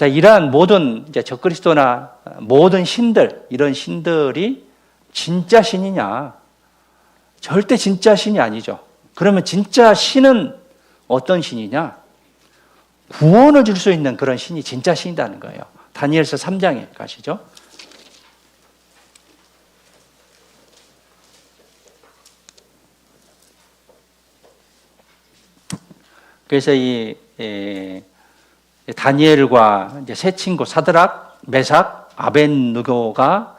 이러한 모든 적그리스도나 모든 신들, 이런 신들이 진짜 신이냐? 절대 진짜 신이 아니죠. 그러면 진짜 신은 어떤 신이냐? 구원을 줄 수 있는 그런 신이 진짜 신이라는 거예요. 다니엘서 3장에 가시죠. 그래서 이 다니엘과 이제 세 친구 사드락, 메삭, 아벳느고가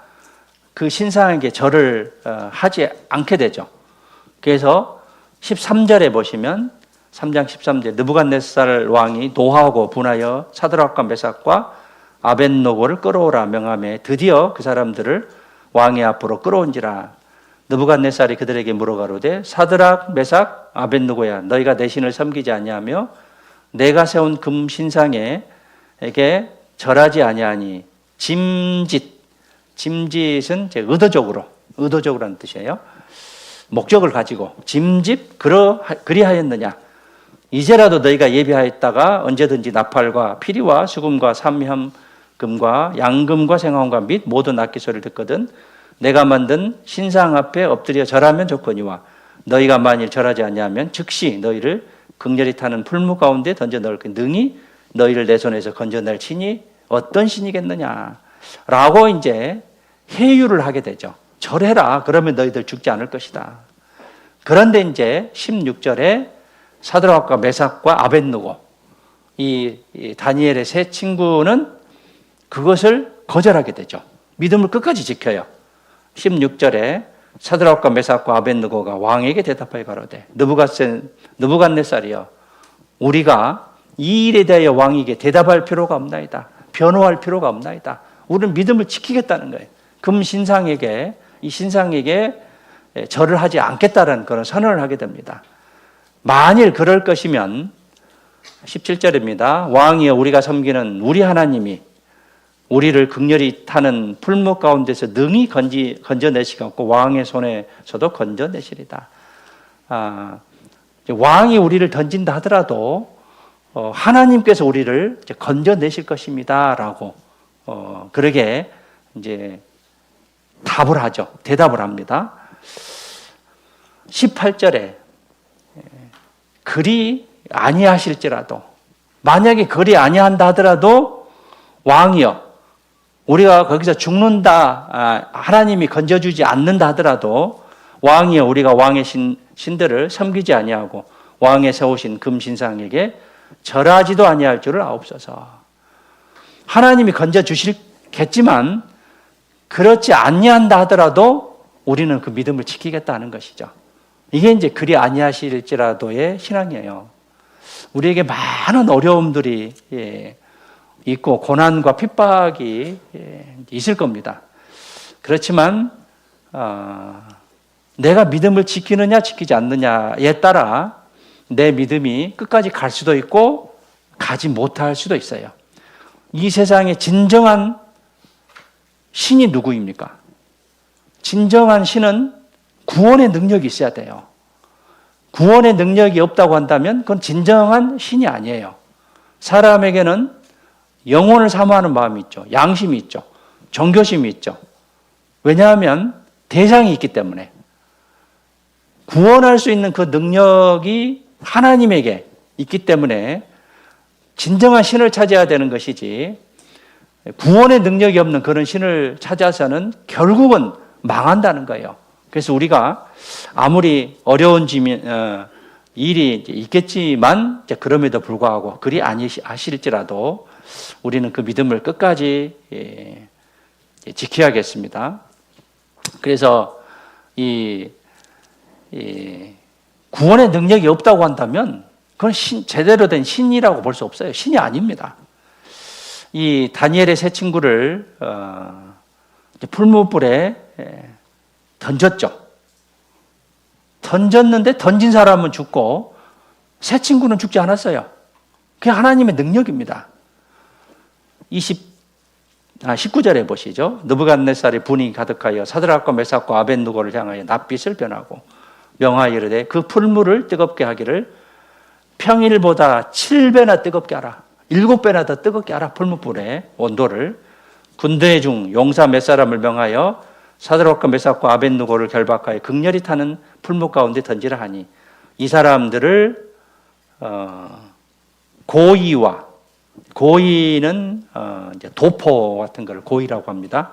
그 신상에게 절을 하지 않게 되죠. 그래서 13절에 보시면 3장 13절 느부갓네살 왕이 노하고 분하여 사드락과 메삭과 아벳느고를 끌어오라 명하매 드디어 그 사람들을 왕의 앞으로 끌어온지라. 느부갓네살이 그들에게 물어가로되 사드락, 메삭, 아벳느고야, 너희가 내 신을 섬기지 아니하며 내가 세운 금 신상에게 절하지 아니하니 짐짓은 의도적으로라는 뜻이에요. 목적을 가지고 그리하였느냐? 이제라도 너희가 예비하였다가 언제든지 나팔과 피리와 수금과 삼현금과 양금과 생화금과 및 모든 악기 소리를 듣거든 내가 만든 신상 앞에 엎드려 절하면 좋거니와 너희가 만일 절하지 아니하면 즉시 너희를 극렬히 타는 풀무 가운데 던져 넣을 그 능히 너희를 내 손에서 건져낼 신이 어떤 신이겠느냐 라고 이제 회유를 하게 되죠. 절해라. 그러면 너희들 죽지 않을 것이다. 그런데 이제 16절에 사드락과 메삭과 아벳느고 이 다니엘의 세 친구는 그것을 거절하게 되죠. 믿음을 끝까지 지켜요. 16절에 사드락과 메삭과 아벳느고가 왕에게 대답하여 가로되 느부갓네살이여 우리가 이 일에 대하여 왕에게 대답할 필요가 없나이다. 변호할 필요가 없나이다. 우리는 믿음을 지키겠다는 거예요. 금신상에게, 이 신상에게 절을 하지 않겠다는 그런 선언을 하게 됩니다. 만일 그럴 것이면 17절입니다. 왕이여 우리가 섬기는 우리 하나님이 우리를 극렬히 타는 풀무 가운데서 능히 건져내시겠고 왕의 손에서도 건져내시리다. 왕이 우리를 던진다 하더라도 하나님께서 우리를 건져내실 것입니다라고 그러게 이제 답을 하죠. 대답을 합니다. 18절에 그리 아니하실지라도, 만약에 그리 아니한다 하더라도 왕이여 우리가 거기서 죽는다, 하나님이 건져주지 않는다 하더라도 왕이여 우리가 왕의 신들을 섬기지 아니하고 왕의 세우신 금신상에게 절하지도 아니할 줄을 아옵소서. 하나님이 건져주시겠지만 그렇지 아니한다 하더라도 우리는 그 믿음을 지키겠다는 것이죠. 이게 이제 그리 아니하실지라도의 신앙이에요. 우리에게 많은 어려움들이 있고 고난과 핍박이 있을 겁니다. 그렇지만 내가 믿음을 지키느냐 지키지 않느냐에 따라 내 믿음이 끝까지 갈 수도 있고 가지 못할 수도 있어요. 이 세상의 진정한 신이 누구입니까? 진정한 신은 구원의 능력이 있어야 돼요. 구원의 능력이 없다고 한다면 그건 진정한 신이 아니에요. 사람에게는 영혼을 사모하는 마음이 있죠. 양심이 있죠. 정교심이 있죠. 왜냐하면 대상이 있기 때문에. 구원할 수 있는 그 능력이 하나님에게 있기 때문에 진정한 신을 찾아야 되는 것이지, 구원의 능력이 없는 그런 신을 찾아서는 결국은 망한다는 거예요. 그래서 우리가 아무리 어려운 일이 있겠지만 그럼에도 불구하고 그리 아니하실지라도 우리는 그 믿음을 끝까지 지켜야겠습니다. 그래서 이 구원의 능력이 없다고 한다면 그건 제대로 된 신이라고 볼 수 없어요. 신이 아닙니다. 이 다니엘의 세 친구를 풀무불에 던졌죠. 던졌는데 던진 사람은 죽고 세 친구는 죽지 않았어요. 그게 하나님의 능력입니다. 19절에 보시죠. 느부갓네살이 분이 가득하여 사드락과 메삭과 아벳느고를 향하여 낯빛을 변하고 명하여 이르되 그 풀무를 뜨겁게 하기를 평일보다 7배나 뜨겁게 하라. 7배나 더 뜨겁게 하라. 풀무불의 온도를. 군대 중 용사 몇 사람을 명하여 사드락과 메삭과 아벳느고를 결박하여 극렬히 타는 풀무 가운데 던지라 하니, 이 사람들을 고의는 이제 도포 같은 걸 고의라고 합니다.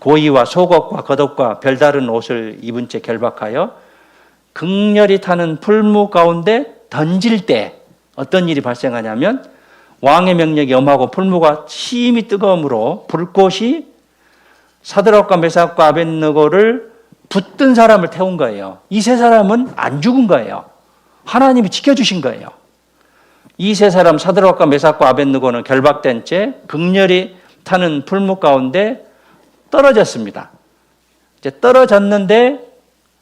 고의와 속옷과 겉옷과 별다른 옷을 입은 채 결박하여 극렬히 타는 풀무 가운데 던질 때 어떤 일이 발생하냐면, 왕의 명령이 엄하고 풀무가 심히 뜨거움으로 불꽃이 사드락과 메삭과 아벳느고를 붙든 사람을 태운 거예요. 이 세 사람은 안 죽은 거예요. 하나님이 지켜주신 거예요. 이 세 사람 사드락과 메삭과 아벳느고는 결박된 채 극렬히 타는 풀무 가운데 떨어졌습니다. 이제 떨어졌는데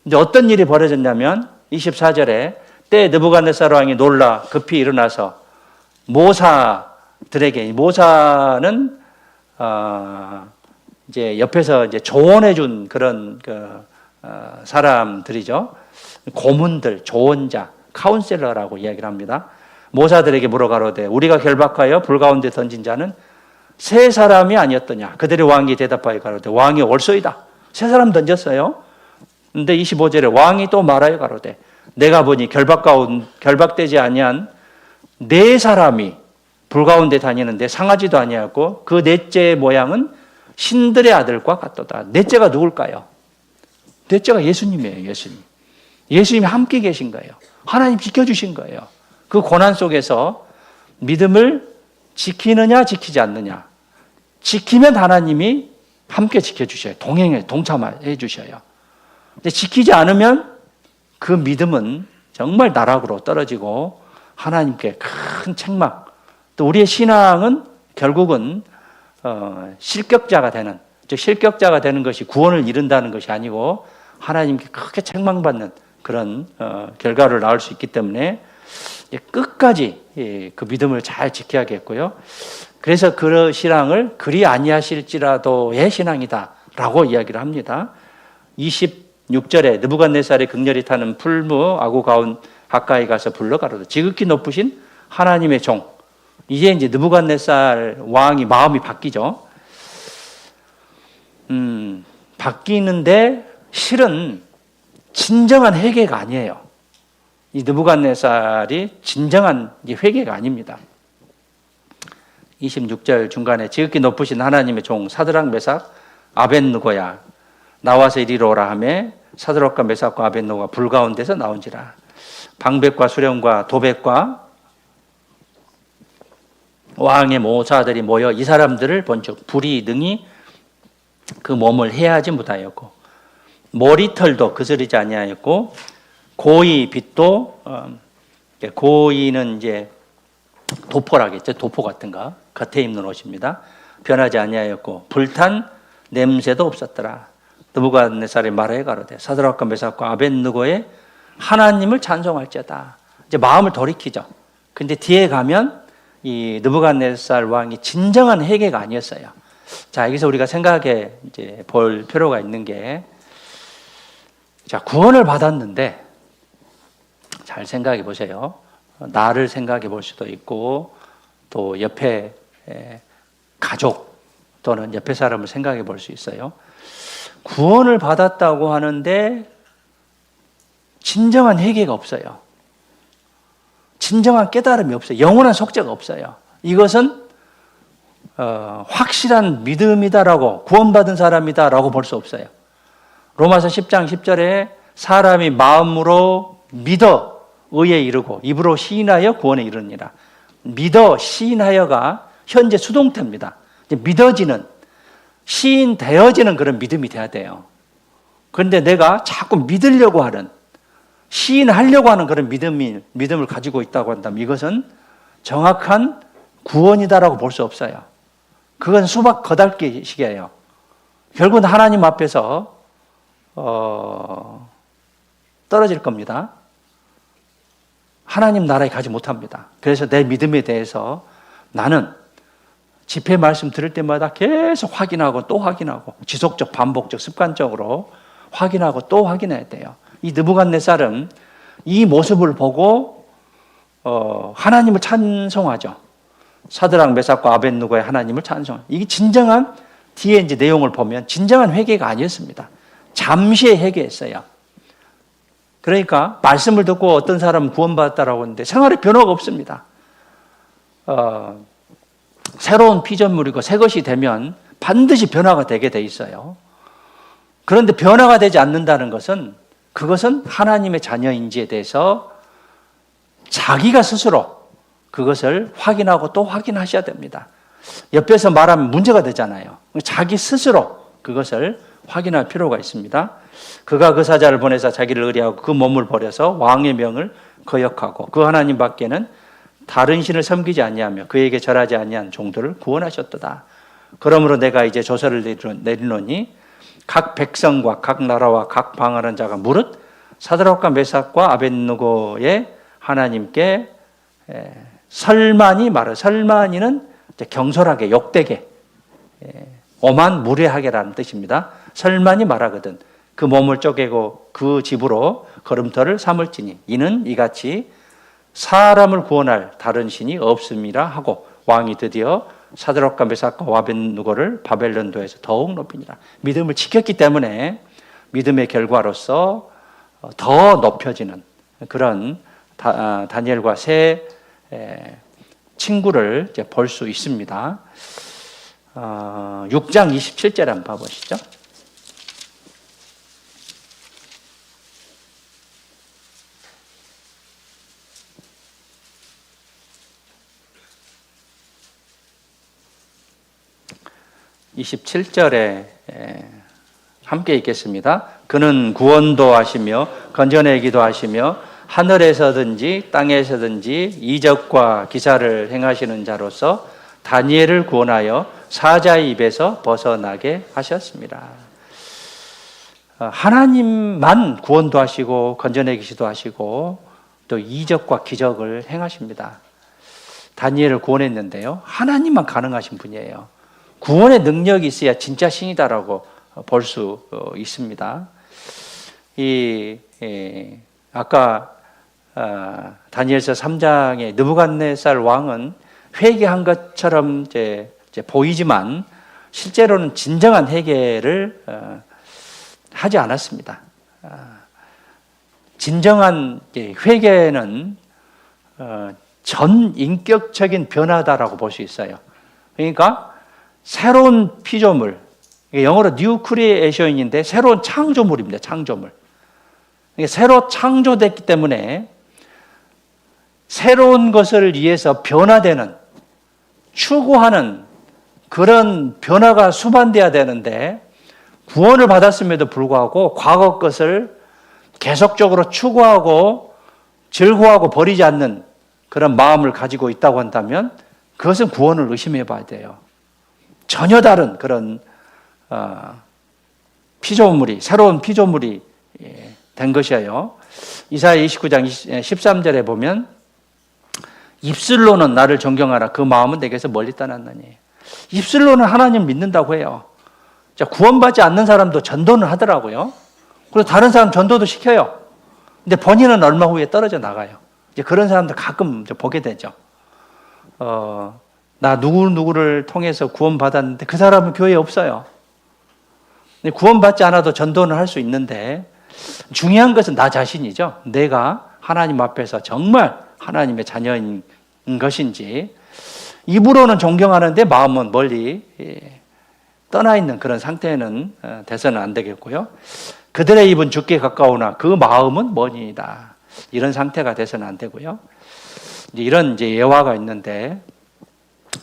이제 어떤 일이 벌어졌냐면 24절에 때 느부갓네살 왕이 놀라 급히 일어나서 모사들에게, 모사는 이제 옆에서 이제 조언해 준 그런 사람들이죠. 고문들, 조언자, 카운셀러라고 이야기를 합니다. 모사들에게 물어가로되 우리가 결박하여 불 가운데 던진 자는 세 사람이 아니었더냐. 그들의 왕이 대답하여 가로되 왕이 옳소이다. 세 사람 던졌어요. 근데 25절에 왕이 또 말하여 가로되 내가 보니 결박되지 아니한 네 사람이 불 가운데 다니는데 상하지도 아니하고 그 넷째의 모양은 신들의 아들과 같도다. 넷째가 누굴까요? 넷째가 예수님이에요. 예수님이 함께 계신 거예요. 하나님 지켜주신 거예요. 그 고난 속에서 믿음을 지키느냐 지키지 않느냐. 지키면 하나님이 함께 지켜주셔요. 동참해 주셔요. 근데 지키지 않으면 그 믿음은 정말 나락으로 떨어지고 하나님께 큰 책망. 또 우리의 신앙은 결국은 실격자가 되는, 즉 실격자가 되는 것이 구원을 이룬다는 것이 아니고 하나님께 크게 책망받는 그런 결과를 낳을 수 있기 때문에 끝까지 그 믿음을 잘 지켜야겠고요. 그래서 그 신앙을 그리 아니하실지라도의 신앙이다라고 이야기를 합니다. 26절에 느부갓네살이 극렬히 타는 풀무 아구 가운 가까이 가서 불러 가로되 지극히 높으신 하나님의 종. 이제 느부갓네살 왕이 마음이 바뀌죠. 바뀌는데 실은 진정한 회개가 아니에요. 이 느부갓네살이 진정한 회개가 아닙니다. 26절 중간에 지극히 높으신 하나님의 종 사드락 메삭 아벳느고야 나와서 이리로 오라 하매 사드락과 메삭과 아벳느고가 불 가운데서 나온지라. 방백과 수령과 도백과 왕의 모사들이 모여 이 사람들을 본즉 불이 능히 그 몸을 해하지 못하였고 머리털도 그스리지 아니하였고 고이 빛도 고이는 이제 도포라겠죠. 도포 같은 거 겉에 입는 옷입니다. 변하지 아니하였고 불탄 냄새도 없었더라. 느부갓네살이 말하여 가로되 사드락과 메삭과 아벳느고의 하나님을 찬송할지어다. 이제 마음을 돌이키죠. 근데 뒤에 가면 이 느부갓네살 왕이 진정한 회개가 아니었어요. 자, 여기서 우리가 생각해 이제 볼 필요가 있는 게, 자, 구원을 받았는데 잘 생각해 보세요. 나를 생각해 볼 수도 있고 또 옆에 가족 또는 옆에 사람을 생각해 볼 수 있어요. 구원을 받았다고 하는데 진정한 회개가 없어요. 진정한 깨달음이 없어요. 영원한 속죄가 없어요. 이것은 확실한 믿음이다라고, 구원받은 사람이다라고 볼 수 없어요. 로마서 10장 10절에 사람이 마음으로 믿어 의에 이르고 입으로 시인하여 구원에 이르니라. 믿어 시인하여가 현재 수동태입니다. 믿어지는, 시인되어지는 그런 믿음이 돼야 돼요. 그런데 내가 자꾸 믿으려고 하는, 시인하려고 하는 그런 믿음을 가지고 있다고 한다면 이것은 정확한 구원이다라고 볼 수 없어요. 그건 수박 거달기식이에요. 결국은 하나님 앞에서 떨어질 겁니다. 하나님 나라에 가지 못합니다. 그래서 내 믿음에 대해서 나는 집회 말씀 들을 때마다 계속 확인하고 또 확인하고 지속적, 반복적, 습관적으로 확인하고 또 확인해야 돼요. 이 느부갓네살은 이 모습을 보고 하나님을 찬송하죠. 사드락 메삭과 아벳느고의 하나님을 찬송하죠. 이게 진정한 뒤에 이제 내용을 보면 진정한 회개가 아니었습니다. 잠시의 회개였어요. 그러니까 말씀을 듣고 어떤 사람은 구원받았다라고 하는데 생활에 변화가 없습니다. 새로운 피조물이고 새 것이 되면 반드시 변화가 되게 돼 있어요. 그런데 변화가 되지 않는다는 것은 그것은 하나님의 자녀인지에 대해서 자기가 스스로 그것을 확인하고 또 확인하셔야 됩니다. 옆에서 말하면 문제가 되잖아요. 자기 스스로 그것을 확인할 필요가 있습니다. 그가 그 사자를 보내사 자기를 의뢰하고 그 몸을 버려서 왕의 명을 거역하고 그 하나님 밖에는 다른 신을 섬기지 아니하며 그에게 절하지 아니한 종들을 구원하셨도다. 그러므로 내가 이제 조서를 내리노니 각 백성과 각 나라와 각 방언하는 자가 무릇 사드락과 메삭과 아벳느고의 하나님께 설만이 말을, 설만이는 경솔하게 욕되게 오만 무례하게라는 뜻입니다. 설만이 말하거든 그 몸을 쪼개고 그 집으로 걸음터를 삼을지니 이는 이같이 사람을 구원할 다른 신이 없음이라 하고 왕이 드디어 사드락과 메삭과 아벳느고를 바벨론도에서 더욱 높이니라. 믿음을 지켰기 때문에 믿음의 결과로서 더 높여지는 그런 다니엘과 세 친구를 볼 수 있습니다. 6장 27절 한번 봐보시죠. (27절에) 함께 읽겠습니다. 그는 구원도 하시며 건져내기도 하시며 하늘에서든지 땅에서든지 이적과 기사를 행하시는 자로서 다니엘을 구원하여 사자의 입에서 벗어나게 하셨습니다. 하나님만 구원도 하시고 건져내기도 하시고 또 이적과 기적을 행하십니다. 다니엘을 구원했는데요, 하나님만 가능하신 분이에요. 구원의 능력이 있어야 진짜 신이다라고 볼 수 있습니다. 아까 다니엘서 3장의 느부갓네살 왕은 회개한 것처럼 이제 보이지만 실제로는 진정한 회개를 하지 않았습니다. 진정한 회개는 전 인격적인 변화다라고 볼 수 있어요. 그러니까 새로운 피조물, 영어로 뉴 크리에이션인데 새로운 창조물입니다. 창조물. 새로 창조됐기 때문에 새로운 것을 위해서 변화되는, 추구하는 그런 변화가 수반돼야 되는데, 구원을 받았음에도 불구하고 과거 것을 계속적으로 추구하고 즐거워하고 버리지 않는 그런 마음을 가지고 있다고 한다면 그것은 구원을 의심해 봐야 돼요. 전혀 다른 그런 피조물이, 새로운 피조물이 된 것이에요. 이사야 29장 13절에 보면 입술로는 나를 존경하라, 그 마음은 내게서 멀리 떠났나니. 입술로는 하나님 믿는다고 해요. 자, 구원받지 않는 사람도 전도는 하더라고요. 그리고 다른 사람 전도도 시켜요. 근데 본인은 얼마 후에 떨어져 나가요. 이제 그런 사람들 가끔 보게 되죠. 나 누구를 통해서 구원받았는데 그 사람은 교회에 없어요. 구원받지 않아도 전도는 할 수 있는데 중요한 것은 나 자신이죠. 내가 하나님 앞에서 정말 하나님의 자녀인 것인지, 입으로는 존경하는데 마음은 멀리 떠나 있는 그런 상태는 돼서는 안 되겠고요. 그들의 입은 죽게 가까우나 그 마음은 머니이다. 이런 상태가 돼서는 안 되고요. 이런 예화가 있는데,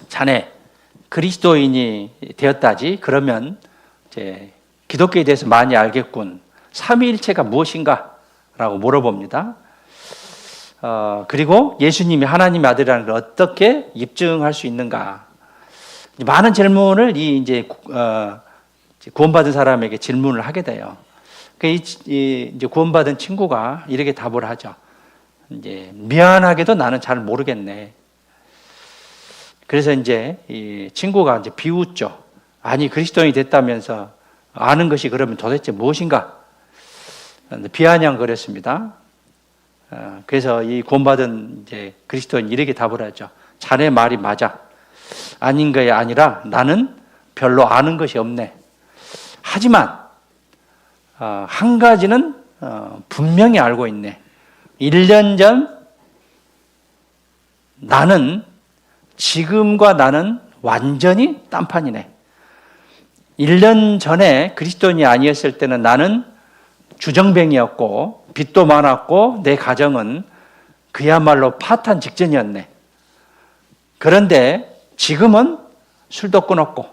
자네 그리스도인이 되었다지? 그러면 이제 기독교에 대해서 많이 알겠군. 삼위일체가 무엇인가? 라고 물어봅니다. 그리고 예수님이 하나님의 아들이라는 걸 어떻게 입증할 수 있는가? 많은 질문을 이제 구원받은 사람에게 질문을 하게 돼요. 이제 구원받은 친구가 이렇게 답을 하죠. 이제 미안하게도 나는 잘 모르겠네. 그래서 이제 이 친구가 이제 비웃죠. 아니, 그리스도인이 됐다면서 아는 것이 그러면 도대체 무엇인가? 비아냥거렸습니다. 그래서 이 구원받은 이제 그리스도인 이렇게 답을 하죠. 자네 말이 맞아. 아닌 것이 아니라 나는 별로 아는 것이 없네. 하지만 한 가지는 분명히 알고 있네. 1년 전 나는, 지금과 나는 완전히 딴판이네. 1년 전에 그리스도인이 아니었을 때는 나는 주정뱅이였고 빚도 많았고 내 가정은 그야말로 파탄 직전이었네. 그런데 지금은 술도 끊었고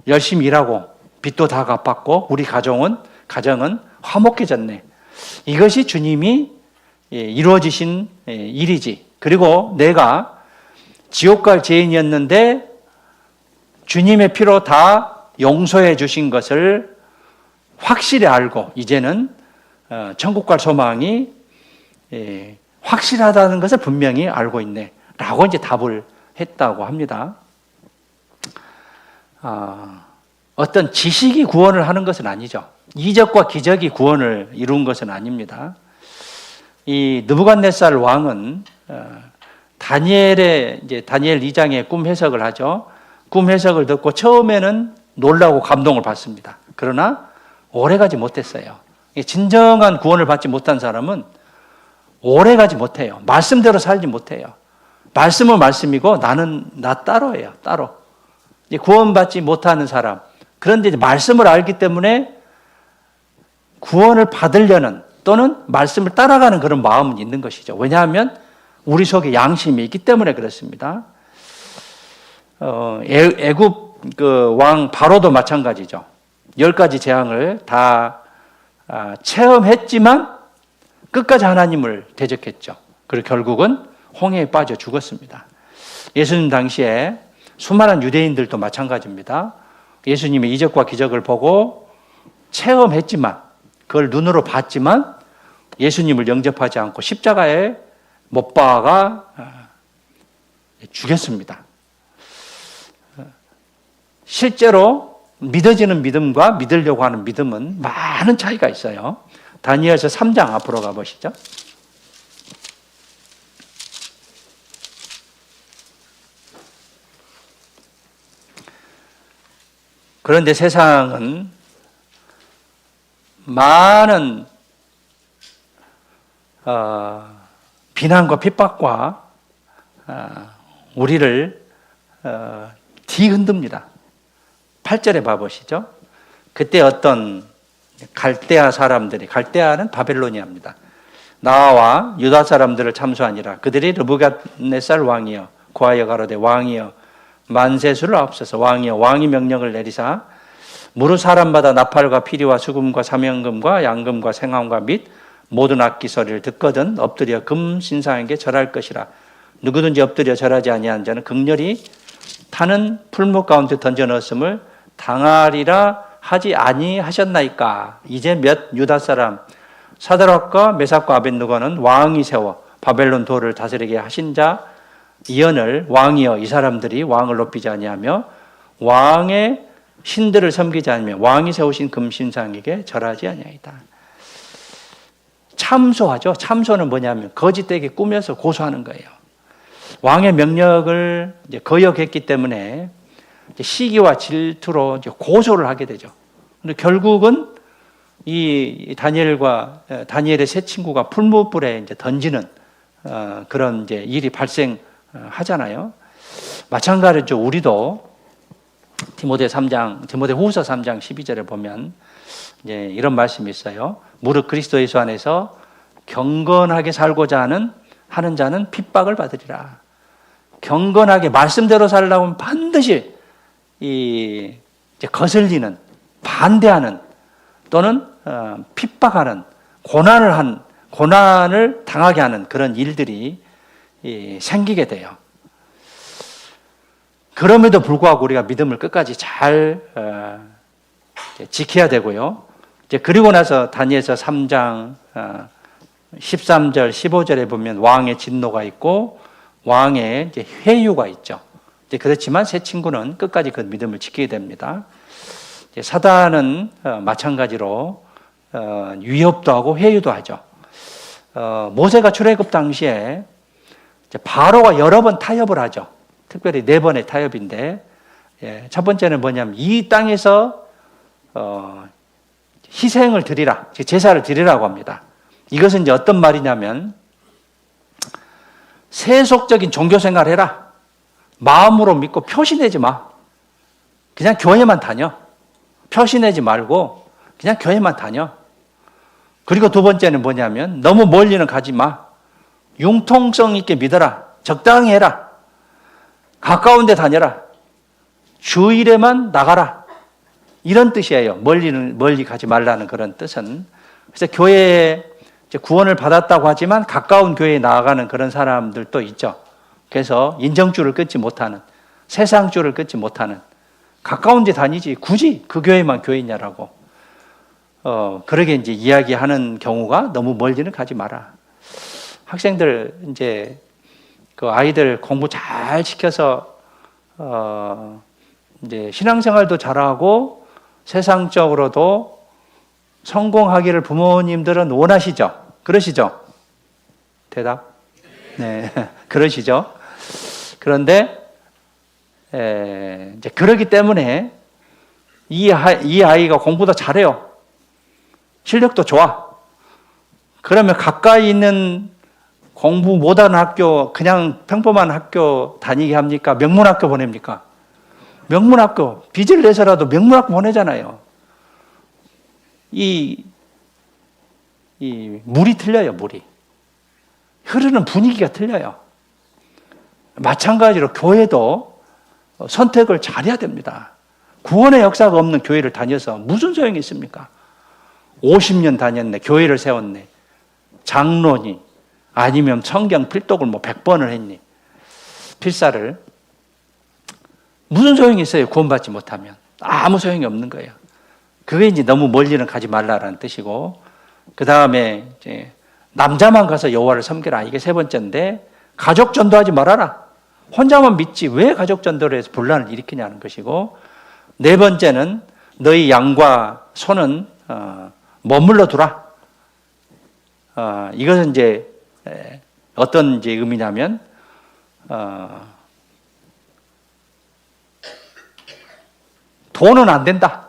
열심히 일하고 빚도 다 갚았고 우리 가정은 화목해졌네. 이것이 주님이 이루어지신 일이지. 그리고 내가 지옥 갈 죄인이었는데 주님의 피로 다 용서해 주신 것을 확실히 알고 이제는 천국 갈 소망이 확실하다는 것을 분명히 알고 있네. 라고 이제 답을 했다고 합니다. 어떤 지식이 구원을 하는 것은 아니죠. 이적과 기적이 구원을 이룬 것은 아닙니다. 이 느부갓네살 왕은 다니엘 2장의 꿈 해석을 하죠. 꿈 해석을 듣고 처음에는 놀라고 감동을 받습니다. 그러나 오래가지 못했어요. 진정한 구원을 받지 못한 사람은 오래가지 못해요. 말씀대로 살지 못해요. 말씀은 말씀이고 나는 나 따로예요. 따로. 구원받지 못하는 사람. 그런데 이제 말씀을 알기 때문에 구원을 받으려는 또는 말씀을 따라가는 그런 마음은 있는 것이죠. 왜냐하면 우리 속에 양심이 있기 때문에 그렇습니다. 애굽 그 왕 바로도 마찬가지죠. 10가지 재앙을 다 체험했지만 끝까지 하나님을 대적했죠. 그리고 결국은 홍해에 빠져 죽었습니다. 예수님 당시에 수많은 유대인들도 마찬가지입니다. 예수님의 이적과 기적을 보고 체험했지만, 그걸 눈으로 봤지만 예수님을 영접하지 않고 십자가에 못 박아 죽였습니다. 실제로 믿어지는 믿음과 믿으려고 하는 믿음은 많은 차이가 있어요. 다니엘서 3장 앞으로 가보시죠. 그런데 세상은 많은 비난과 핍박과 우리를 뒤흔듭니다. 8절에 봐보시죠. 그때 어떤 갈대아 사람들이, 갈대아는 바벨로니아입니다. 나와 유다 사람들을 참수하니라. 그들이 르부갓네살 왕이여 고하여 가로되 왕이여 만세수를 앞서서 왕이여 왕이 명령을 내리사 무릇 사람마다 나팔과 피리와 수금과 사명금과 양금과 생황과 및 모든 악기 소리를 듣거든 엎드려 금 신상에게 절할 것이라. 누구든지 엎드려 절하지 아니한 자는 극렬히 타는 풀무 가운데 던져 넣었음을 당하리라 하지 아니하셨나이까. 이제 몇 유다 사람 사드락과 메삭과 아벳느고는 왕이 세워 바벨론 도를 다스리게 하신 자 이언을 왕이여 이 사람들이 왕을 높이지 아니하며 왕의 신들을 섬기지 않으며 왕이 세우신 금신상에게 절하지 아니하이다. 참소하죠. 참소는 뭐냐면 거짓되게 꾸며서 고소하는 거예요. 왕의 명령을 이제 거역했기 때문에 시기와 질투로 이제 고소를 하게 되죠. 근데 결국은 이 다니엘의 세 친구가 풀무불에 이제 던지는 그런 이제 일이 발생하잖아요. 마찬가지로 우리도 디모데후서 3장 12절에 보면 이제 이런 말씀이 있어요. 무릇 그리스도 예수 안에서 경건하게 살고자 하는 자는 핍박을 받으리라. 경건하게 말씀대로 살려고 하면 반드시 이제 거슬리는, 반대하는 또는 핍박하는, 고난을 당하게 하는 그런 일들이 생기게 돼요. 그럼에도 불구하고 우리가 믿음을 끝까지 잘 지켜야 되고요. 이제 그리고 나서 다니엘서 3장 13절, 15절에 보면 왕의 진노가 있고 왕의 이제 회유가 있죠. 이제 그렇지만 세 친구는 끝까지 그 믿음을 지키게 됩니다. 이제 사단은 마찬가지로 위협도 하고 회유도 하죠. 모세가 출애굽 당시에 이제 바로가 여러 번 타협을 하죠. 특별히 4번의 타협인데, 첫 번째는 뭐냐면 이 땅에서 희생을 드리라, 제사를 드리라고 합니다. 이것은 이제 어떤 말이냐면 세속적인 종교 생활을 해라. 마음으로 믿고 표시내지 마. 그냥 교회만 다녀. 표시내지 말고 그냥 교회만 다녀. 그리고 두 번째는 뭐냐면 너무 멀리는 가지 마. 융통성 있게 믿어라. 적당히 해라. 가까운 데 다녀라. 주일에만 나가라. 이런 뜻이에요. 멀리 가지 말라는 그런 뜻은. 그래서 교회에 구원을 받았다고 하지만 가까운 교회에 나아가는 그런 사람들도 있죠. 그래서 인정줄을 끊지 못하는, 세상줄을 끊지 못하는, 가까운 데 다니지 굳이 그 교회만 교회냐라고 그러게 이제 이야기하는 경우가 너무 멀리는 가지 마라. 학생들 이제 그 아이들 공부 잘 시켜서 이제 신앙생활도 잘하고 세상적으로도 성공하기를 부모님들은 원하시죠? 그러시죠? 대답? 네, 그러시죠? 그런데 이제 그러기 때문에 이 아이가 공부도 잘해요. 실력도 좋아. 그러면 가까이 있는 공부 못하는 학교, 그냥 평범한 학교 다니게 합니까? 명문학교 보냅니까? 명문학교, 빚을 내서라도 명문학교 보내잖아요. 이 물이 틀려요, 물이. 흐르는 분위기가 틀려요. 마찬가지로 교회도 선택을 잘해야 됩니다. 구원의 역사가 없는 교회를 다녀서 무슨 소용이 있습니까? 50년 다녔네, 교회를 세웠네. 장로니 아니면 성경 필독을 뭐 100번을 했니? 필사를. 무슨 소용이 있어요? 구원받지 못하면. 아무 소용이 없는 거예요. 그게 이제 너무 멀리는 가지 말라라는 뜻이고, 그 다음에 이제 남자만 가서 여호와를 섬겨라. 이게 세 번째인데, 가족 전도하지 말아라. 혼자만 믿지 왜 가족 전도를 해서 분란을 일으키냐는 것이고, 네 번째는 너희 양과 소는 머물러 두라. 이것은 이제 어떤 이제 의미냐면 돈은 안 된다.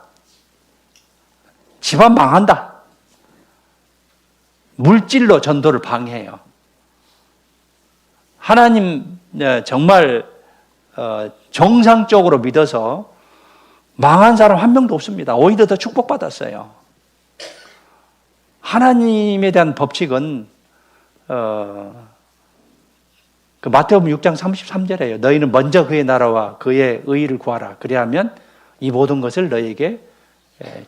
집안 망한다. 물질로 전도를 방해해요. 하나님 정말 정상적으로 믿어서 망한 사람 한 명도 없습니다. 오히려 더 축복받았어요. 하나님에 대한 법칙은 그 마태복음 6장 33절에요. 너희는 먼저 그의 나라와 그의 의의를 구하라. 그리하면 이 모든 것을 너희에게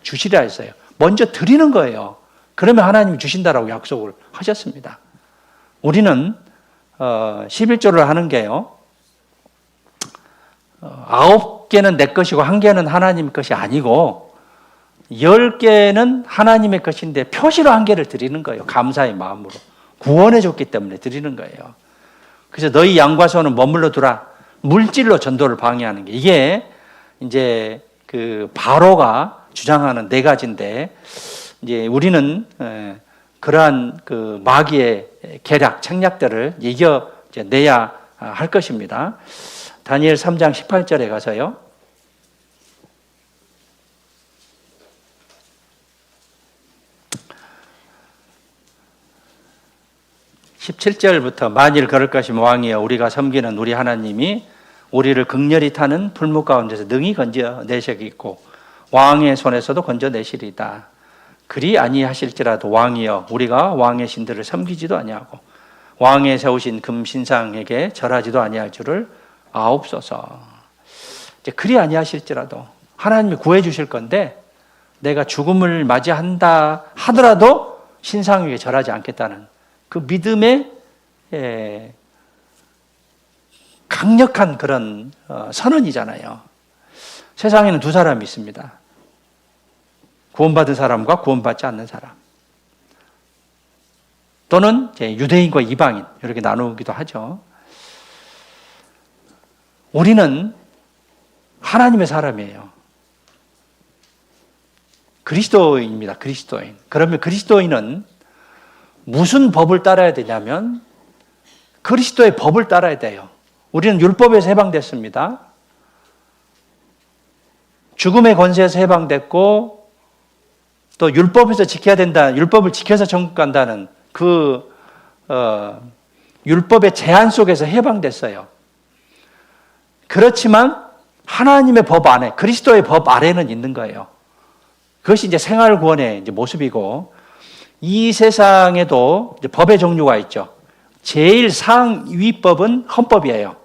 주시라 했어요. 먼저 드리는 거예요. 그러면 하나님이 주신다라고 약속을 하셨습니다. 우리는 11조를 하는 게요. 9개는 내 것이고 1개는 하나님 것이 아니고 10개는 하나님의 것인데 표시로 1개를 드리는 거예요. 감사의 마음으로. 구원해 줬기 때문에 드리는 거예요. 그래서 너희 양과 소는 머물러 두라. 물질로 전도를 방해하는 게 이게 이제 그 바로가 주장하는 네 가지인데 이제 우리는 그러한 그 마귀의 계략, 책략들을 이겨내야 할 것입니다. 다니엘 3장 18절에 가서요. 17절부터 만일 그럴 것이면 왕이여 우리가 섬기는 우리 하나님이 우리를 극렬히 타는 풀무 가운데서 능히 건져내시겠고 왕의 손에서도 건져내시리다. 그리 아니하실지라도 왕이여 우리가 왕의 신들을 섬기지도 아니하고 왕의 세우신 금신상에게 절하지도 아니할 줄을 아옵소서. 이제 그리 아니하실지라도 하나님이 구해 주실 건데 내가 죽음을 맞이한다 하더라도 신상에게 절하지 않겠다는 그 믿음의 강력한 그런 선언이잖아요. 세상에는 두 사람이 있습니다. 구원받은 사람과 구원받지 않는 사람. 또는 유대인과 이방인 이렇게 나누기도 하죠. 우리는 하나님의 사람이에요. 그리스도인입니다. 그리스도인. 그러면 그리스도인은 무슨 법을 따라야 되냐면 그리스도의 법을 따라야 돼요. 우리는 율법에서 해방됐습니다. 죽음의 권세에서 해방됐고 또 율법에서 지켜야 된다. 율법을 지켜서 천국 간다는 그 율법의 제한 속에서 해방됐어요. 그렇지만 하나님의 법 안에 그리스도의 법 아래는 있는 거예요. 그것이 이제 생활 구원의 이제 모습이고 이 세상에도 이제 법의 종류가 있죠. 제일 상위법은 헌법이에요.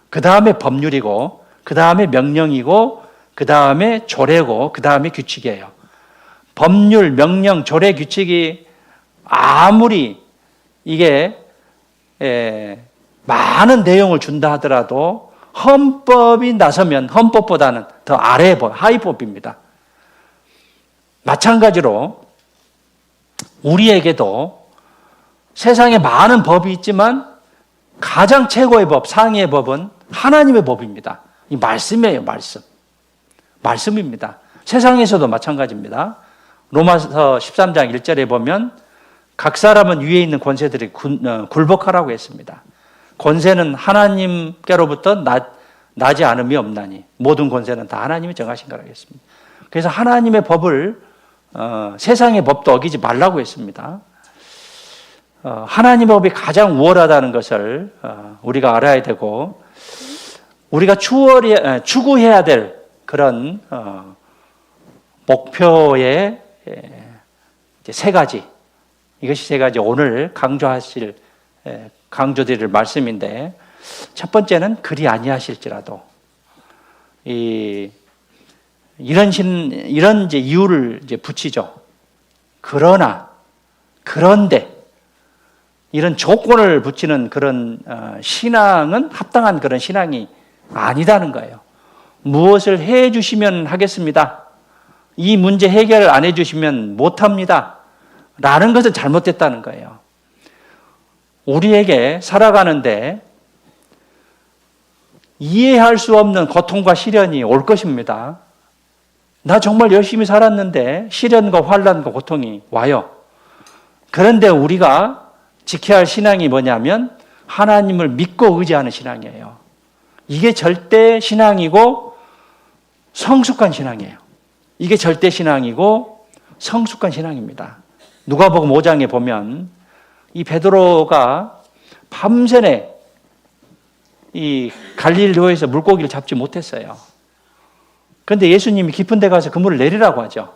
그 다음에 법률이고, 그 다음에 명령이고, 그 다음에 조례고, 그 다음에 규칙이에요. 법률, 명령, 조례, 규칙이 아무리 이게 많은 내용을 준다 하더라도 헌법이 나서면 헌법보다는 더 아래의 법, 하위법입니다. 마찬가지로 우리에게도 세상에 많은 법이 있지만 가장 최고의 법, 상위의 법은 하나님의 법입니다. 이 말씀이에요, 말씀. 말씀입니다. 세상에서도 마찬가지입니다. 로마서 13장 1절에 보면 각 사람은 위에 있는 권세들이 굴복하라고 했습니다. 권세는 하나님께로부터 나지 않음이 없나니 모든 권세는 다 하나님이 정하신 거라고 했습니다. 그래서 하나님의 법을 세상의 법도 어기지 말라고 했습니다. 하나님의 법이 가장 우월하다는 것을 우리가 알아야 되고 우리가 추구해야 될 그런 목표의 세 가지, 이것이 세 가지 오늘 강조드릴 말씀인데 첫 번째는 그리 아니하실지라도 이런 이제 이유를 이제 붙이죠. 그러나, 그런데, 이런 조건을 붙이는 그런 신앙은 합당한 그런 신앙이 아니다는 거예요. 무엇을 해 주시면 하겠습니다. 이 문제 해결을 안 해 주시면 못합니다. 라는 것은 잘못됐다는 거예요. 우리에게 살아가는데 이해할 수 없는 고통과 시련이 올 것입니다. 나 정말 열심히 살았는데 시련과 환난과 고통이 와요. 그런데 우리가 지켜야 할 신앙이 뭐냐면 하나님을 믿고 의지하는 신앙이에요. 이게 절대 신앙이고 성숙한 신앙이에요. 이게 절대 신앙이고 성숙한 신앙입니다. 누가복음 5장에 보면 이 베드로가 밤새내 이 갈릴리오에서 물고기를 잡지 못했어요. 그런데 예수님이 깊은 데 가서 그물을 내리라고 하죠.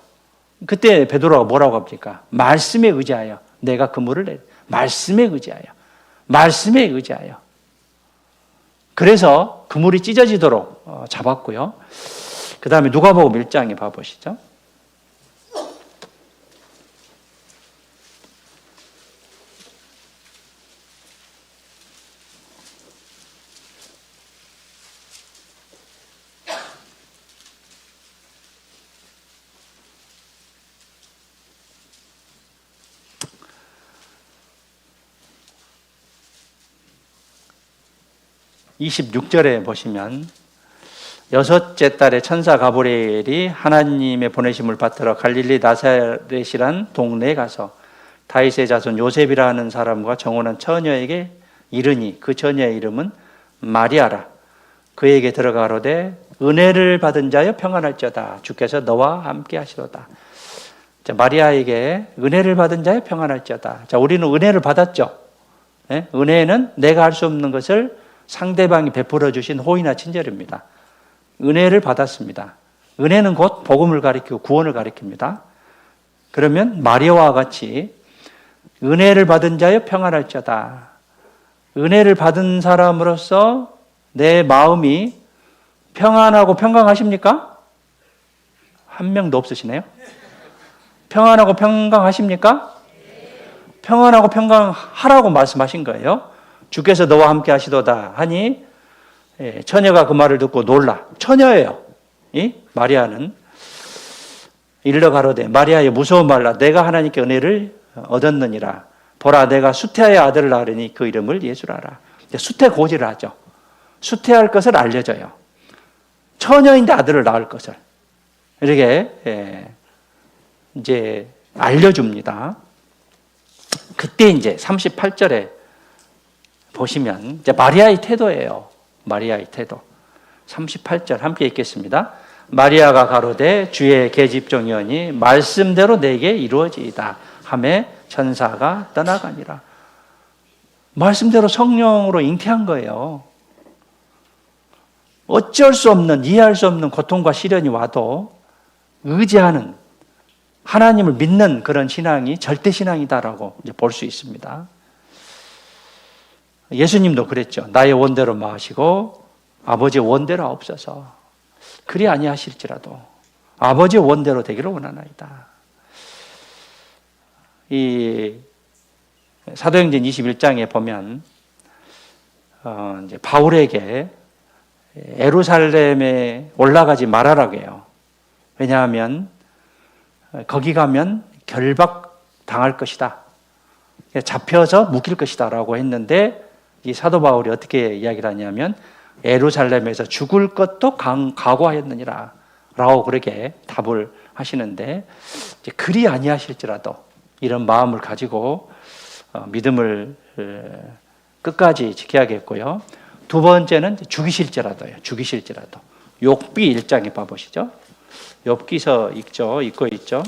그때 베드로가 뭐라고 합니까? 말씀에 의지하여 내가 그물을 내리. 말씀에 의지하여. 말씀에 의지하여. 그래서 그물이 찢어지도록 잡았고요. 그 다음에 누가복음 1장에 봐보시죠. (26절에) 보시면 여섯째 달에 천사 가브리엘이 하나님의 보내심을 받들어 갈릴리 나사렛이란 동네에 가서 다윗의 자손 요셉이라는 사람과 정혼한 처녀에게 이르니 그 처녀의 이름은 마리아라. 그에게 들어가로되 은혜를 받은 자여 평안할지어다. 주께서 너와 함께 하시도다. 자, 마리아에게 은혜를 받은 자여 평안할지어다. 자, 우리는 은혜를 받았죠. 네? 은혜는 내가 할 수 없는 것을 상대방이 베풀어 주신 호의나 친절입니다. 은혜를 받았습니다. 은혜는 곧 복음을 가리키고 구원을 가리킵니다. 그러면 마리아와 같이 은혜를 받은 자여 평안할지어다. 은혜를 받은 사람으로서 내 마음이 평안하고 평강하십니까? 한 명도 없으시네요. 평안하고 평강하십니까? 평안하고 평강하라고 말씀하신 거예요. 주께서 너와 함께 하시도다 하니 처녀가 그 말을 듣고 놀라. 처녀예요. 이 마리아는 일러 가로되 마리아여 무서워 말라. 내가 하나님께 은혜를 얻었느니라. 보라 내가 수태의 아들을 낳으니 그 이름을 예수라라. 수태 고지를 하죠. 수태할 것을 알려줘요. 처녀인데 아들을 낳을 것을 이렇게 이제 알려줍니다. 그때 이제 38절에 보시면 이제 마리아의 태도예요. 마리아의 태도. 38절 함께 읽겠습니다. 마리아가 가로되 주의 계집종이오니 말씀대로 내게 이루어지이다 하매 천사가 떠나가니라. 말씀대로 성령으로 잉태한 거예요. 어쩔 수 없는, 이해할 수 없는 고통과 시련이 와도 의지하는, 하나님을 믿는 그런 신앙이 절대 신앙이다라고 이제 볼 수 있습니다. 예수님도 그랬죠. 나의 원대로 마시고 아버지의 원대로 하옵소서. 그리 아니하실지라도 아버지의 원대로 되기를 원하나이다. 이 사도행전 21장에 보면 이제 바울에게 예루살렘에 올라가지 말아라고 해요. 왜냐하면 거기 가면 결박 당할 것이다. 잡혀서 묵힐 것이다 라고 했는데 이 사도 바울이 어떻게 이야기를 하냐면 예루살렘에서 죽을 것도 각오하였느니라 라고 그렇게 답을 하시는데 이제 그리 아니하실지라도 이런 마음을 가지고 믿음을 끝까지 지켜야겠고요. 두 번째는 죽이실지라도요. 죽이실지라도. 욥기 1장에 봐보시죠. 욥기서 읽고 있죠.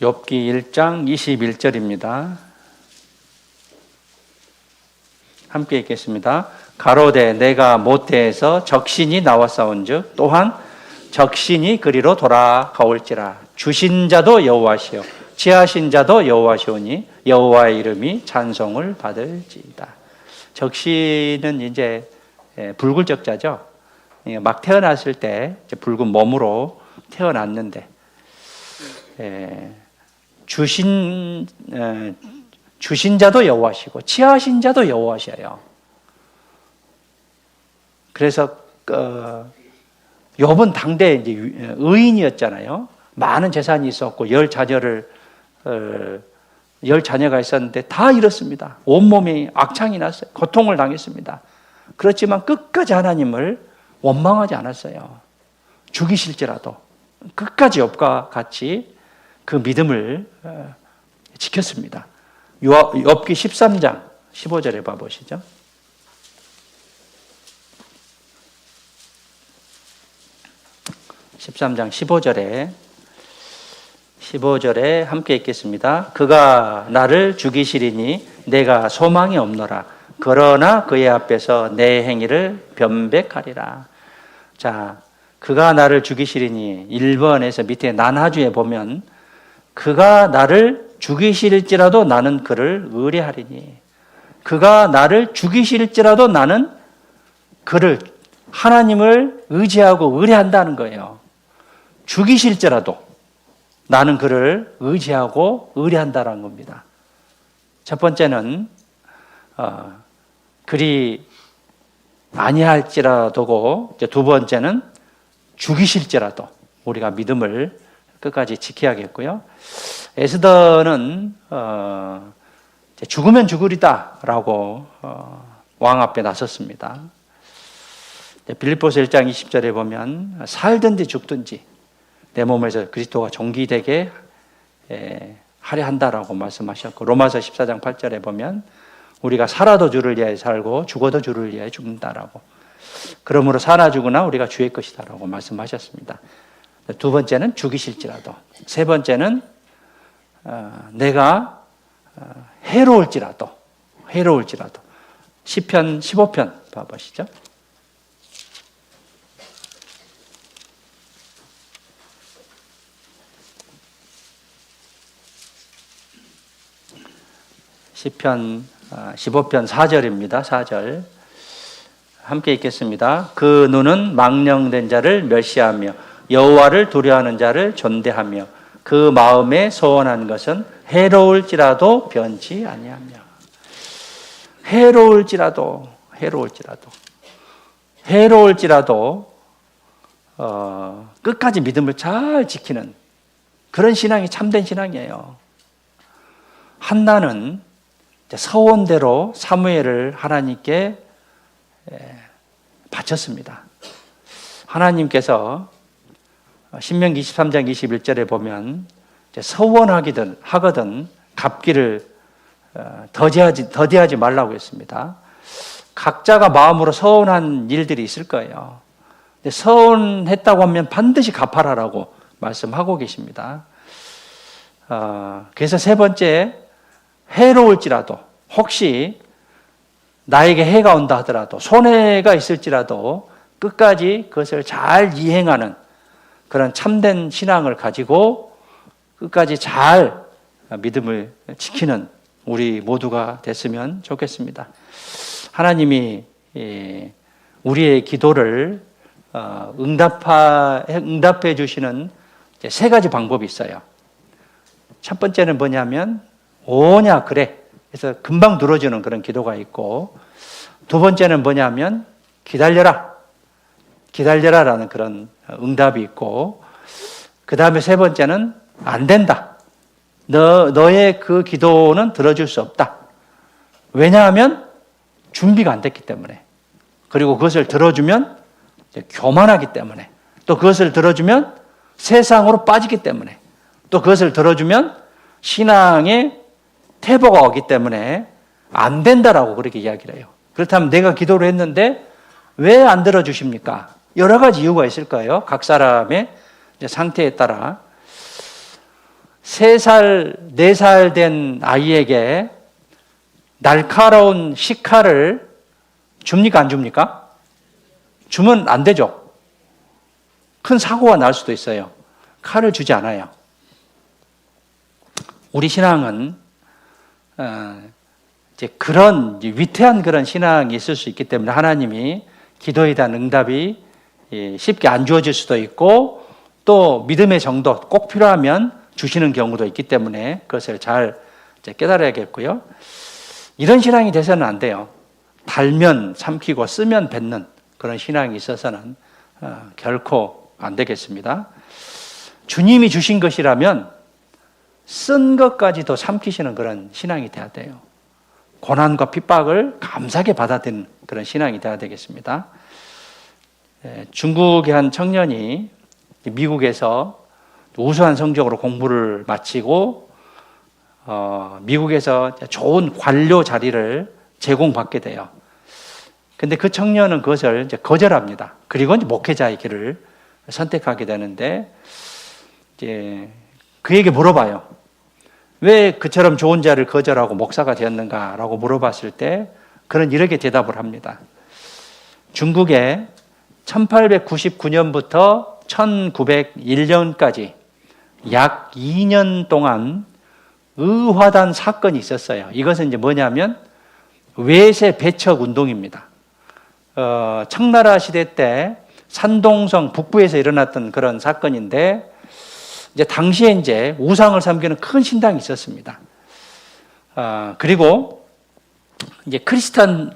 욥기 1장 21절입니다. 함께 읽겠습니다. 가로되 내가 모태에서 적신이 나왔사온즉 또한 적신이 그리로 돌아가올지라. 주신 자도 여호와시요 지하신 자도 여호와시오니 여호와의 이름이 찬송을 받을지이다. 적신은 이제 불굴적자죠. 막 태어났을 때 붉은 몸으로 태어났는데 주신 자도 여호와시고 지하신 자도 여호와시에요. 그래서 욥은 당대 이제 의인이었잖아요. 많은 재산이 있었고 열 자녀가 있었는데 다 잃었습니다. 온몸이 악창이 났어요. 고통을 당했습니다. 그렇지만 끝까지 하나님을 원망하지 않았어요. 죽이실지라도 끝까지 욥과 같이 그 믿음을 지켰습니다. 욥기 13장 15절에 봐보시죠. 13장 15절에 함께 읽겠습니다. 그가 나를 죽이시리니 내가 소망이 없노라. 그러나 그의 앞에서 내 행위를 변백하리라. 자, 그가 나를 죽이시리니 1번에서 밑에 난하주에 보면 그가 나를 죽이실지라도 나는 그를 의뢰하리니, 그가 나를 죽이실지라도 나는 그를, 하나님을 의지하고 의뢰한다는 거예요. 죽이실지라도 나는 그를 의지하고 의뢰한다는 겁니다. 첫 번째는 그리 아니할지라도고, 두 번째는 죽이실지라도 우리가 믿음을 끝까지 지켜야겠고요. 에스더는 죽으면 죽으리다라고 왕 앞에 나섰습니다. 빌립보서 1장 20절에 보면 살든지 죽든지 내 몸에서 그리스도가 존귀되게 하려 한다라고 말씀하셨고, 로마서 14장 8절에 보면 우리가 살아도 주를 위하여 살고 죽어도 주를 위하여 죽는다라고, 그러므로 사나 죽으나 우리가 주의 것이다라고 말씀하셨습니다. 두 번째는 죽이실지라도, 세 번째는 내가 해로울지라도 시편 15편 봐보시죠. 시편 15편 4절입니다. 4절 함께 읽겠습니다. 그 눈은 망령된 자를 멸시하며 여호와를 두려워하는 자를 존대하며 그 마음에 소원한 것은 해로울지라도 변치 아니하며. 해로울지라도 끝까지 믿음을 잘 지키는 그런 신앙이 참된 신앙이에요. 한나는 서원대로 사무엘을 하나님께 바쳤습니다. 하나님께서 신명기 23장 21절에 보면 서원하거든 갚기를 더디하지 말라고 했습니다. 각자가 마음으로 서원한 일들이 있을 거예요. 근데 서원했다고 하면 반드시 갚아라라고 말씀하고 계십니다. 그래서 세 번째, 해로울지라도, 혹시 나에게 해가 온다 하더라도, 손해가 있을지라도 끝까지 그것을 잘 이행하는 그런 참된 신앙을 가지고 끝까지 잘 믿음을 지키는 우리 모두가 됐으면 좋겠습니다. 하나님이 우리의 기도를 응답해 주시는 세 가지 방법이 있어요. 첫 번째는 뭐냐면 오냐 그래 그래서 금방 들어주는 그런 기도가 있고, 두 번째는 뭐냐면 기다려라라는 그런 응답이 있고, 그 다음에 세 번째는 안 된다. 너의 그 기도는 들어줄 수 없다. 왜냐하면 준비가 안 됐기 때문에, 그리고 그것을 들어주면 교만하기 때문에, 또 그것을 들어주면 세상으로 빠지기 때문에, 또 그것을 들어주면 신앙의 태보가 오기 때문에 안 된다라고 그렇게 이야기를 해요. 그렇다면 내가 기도를 했는데 왜 안 들어주십니까? 여러 가지 이유가 있을 거예요. 각 사람의 상태에 따라. 3살, 4살 된 아이에게 날카로운 식칼을 줍니까? 안 줍니까? 주면 안 되죠. 큰 사고가 날 수도 있어요. 칼을 주지 않아요. 우리 신앙은 이제 그런 위태한 그런 신앙이 있을 수 있기 때문에 하나님이 기도에 대한 응답이 쉽게 안 주어질 수도 있고 또 믿음의 정도 꼭 필요하면 주시는 경우도 있기 때문에 그것을 잘 깨달아야겠고요. 이런 신앙이 돼서는 안 돼요. 달면 삼키고 쓰면 뱉는 그런 신앙이 있어서는 결코 안 되겠습니다. 주님이 주신 것이라면 쓴 것까지도 삼키시는 그런 신앙이 돼야 돼요. 고난과 핍박을 감사하게 받아들이는 그런 신앙이 돼야 되겠습니다. 중국의 한 청년이 미국에서 우수한 성적으로 공부를 마치고 미국에서 좋은 관료 자리를 제공받게 돼요. 근데 그 청년은 그것을 이제 거절합니다. 그리고 이제 목회자의 길을 선택하게 되는데 이제 그에게 물어봐요. 왜 그처럼 좋은 자를 거절하고 목사가 되었는가라고 물어봤을 때 그는 이렇게 대답을 합니다. 중국에 1899년부터 1901년까지 약 2년 동안 의화단 사건이 있었어요. 이것은 이제 뭐냐면 외세 배척 운동입니다. 청나라 시대 때 산동성 북부에서 일어났던 그런 사건인데 이제 당시에 이제 우상을 섬기는 큰 신당이 있었습니다. 그리고 이제 그리스도인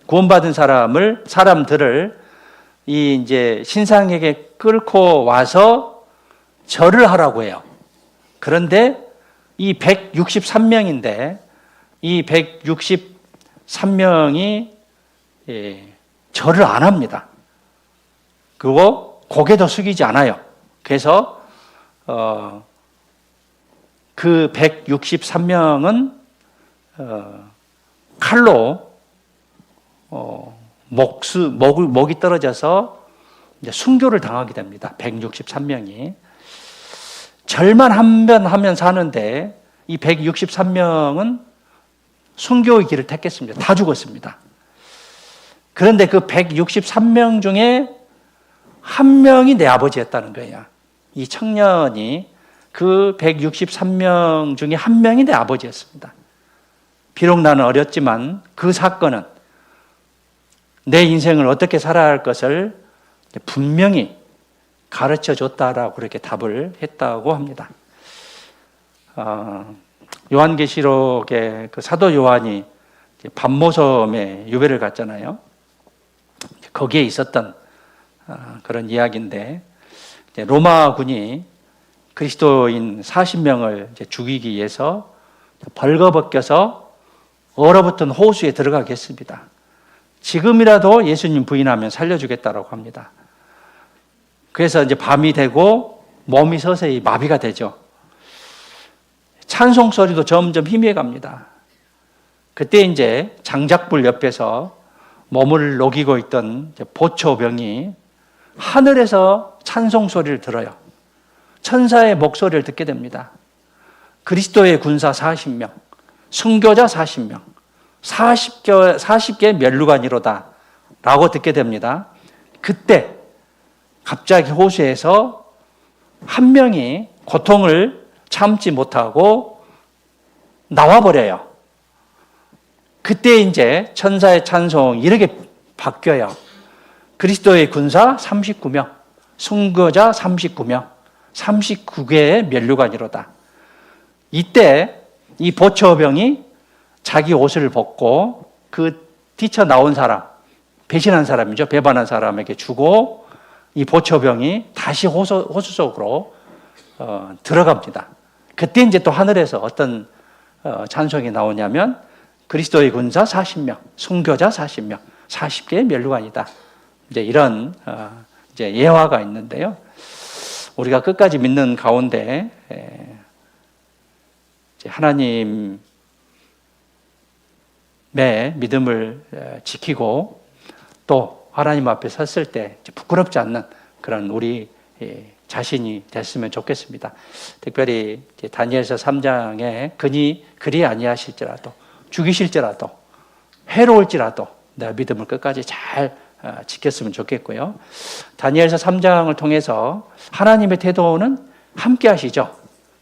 구원받은 사람들을 이 이제 신상에게 끌고 와서 절을 하라고 해요. 그런데 이 163명인데 이 163명이 절을 안 합니다. 그리고 고개도 숙이지 않아요. 그래서 그 163명은 칼로 목이 떨어져서 이제 순교를 당하게 됩니다. 163명이. 절만 한 번 하면 사는데 이 163명은 순교의 길을 택했습니다. 다 죽었습니다. 그런데 그 163명 중에 한 명이 내 아버지였다는 거예요. 이 청년이 그 163명 중에 한 명이 내 아버지였습니다. 비록 나는 어렸지만 그 사건은 내 인생을 어떻게 살아야 할 것을 분명히 가르쳐 줬다라고 그렇게 답을 했다고 합니다. 요한계시록의 그 사도 요한이 반모섬에 유배를 갔잖아요. 거기에 있었던 그런 이야기인데 로마군이 그리스도인 40명을 죽이기 위해서 벌거벗겨서 얼어붙은 호수에 들어가게 했습니다. 지금이라도 예수님 부인하면 살려주겠다라고 합니다. 그래서 이제 밤이 되고 몸이 서서히 마비가 되죠. 찬송 소리도 점점 희미해갑니다. 그때 이제 장작불 옆에서 몸을 녹이고 있던 보초병이 하늘에서 찬송 소리를 들어요. 천사의 목소리를 듣게 됩니다. 그리스도의 군사 40명, 순교자 40명, 40개 면류관이로다 라고 듣게 됩니다. 그때 갑자기 호수에서 한 명이 고통을 참지 못하고 나와버려요. 그때 이제 천사의 찬송이 이렇게 바뀌어요. 그리스도의 군사 39명, 순교자 39명, 39개의 면류관이로다. 이때 이 보초병이 자기 옷을 벗고 그 뛰쳐나온 사람, 배신한 사람이죠. 배반한 사람에게 주고 이 보초병이 다시 호수 속으로 들어갑니다. 그때 이제 또 하늘에서 어떤 찬송이 나오냐면 그리스도의 군사 40명, 순교자 40명, 40개의 면류관이다. 이제 이런 이제 예화가 있는데요. 우리가 끝까지 믿는 가운데 하나님의 믿음을 지키고 또 하나님 앞에 섰을 때 부끄럽지 않는 그런 우리 자신이 됐으면 좋겠습니다. 특별히 다니엘서 3장에 그리 아니하실지라도 죽이실지라도 해로울지라도 내 믿음을 끝까지 잘 지켰으면 좋겠고요. 다니엘서 3장을 통해서 하나님의 태도는 함께 하시죠.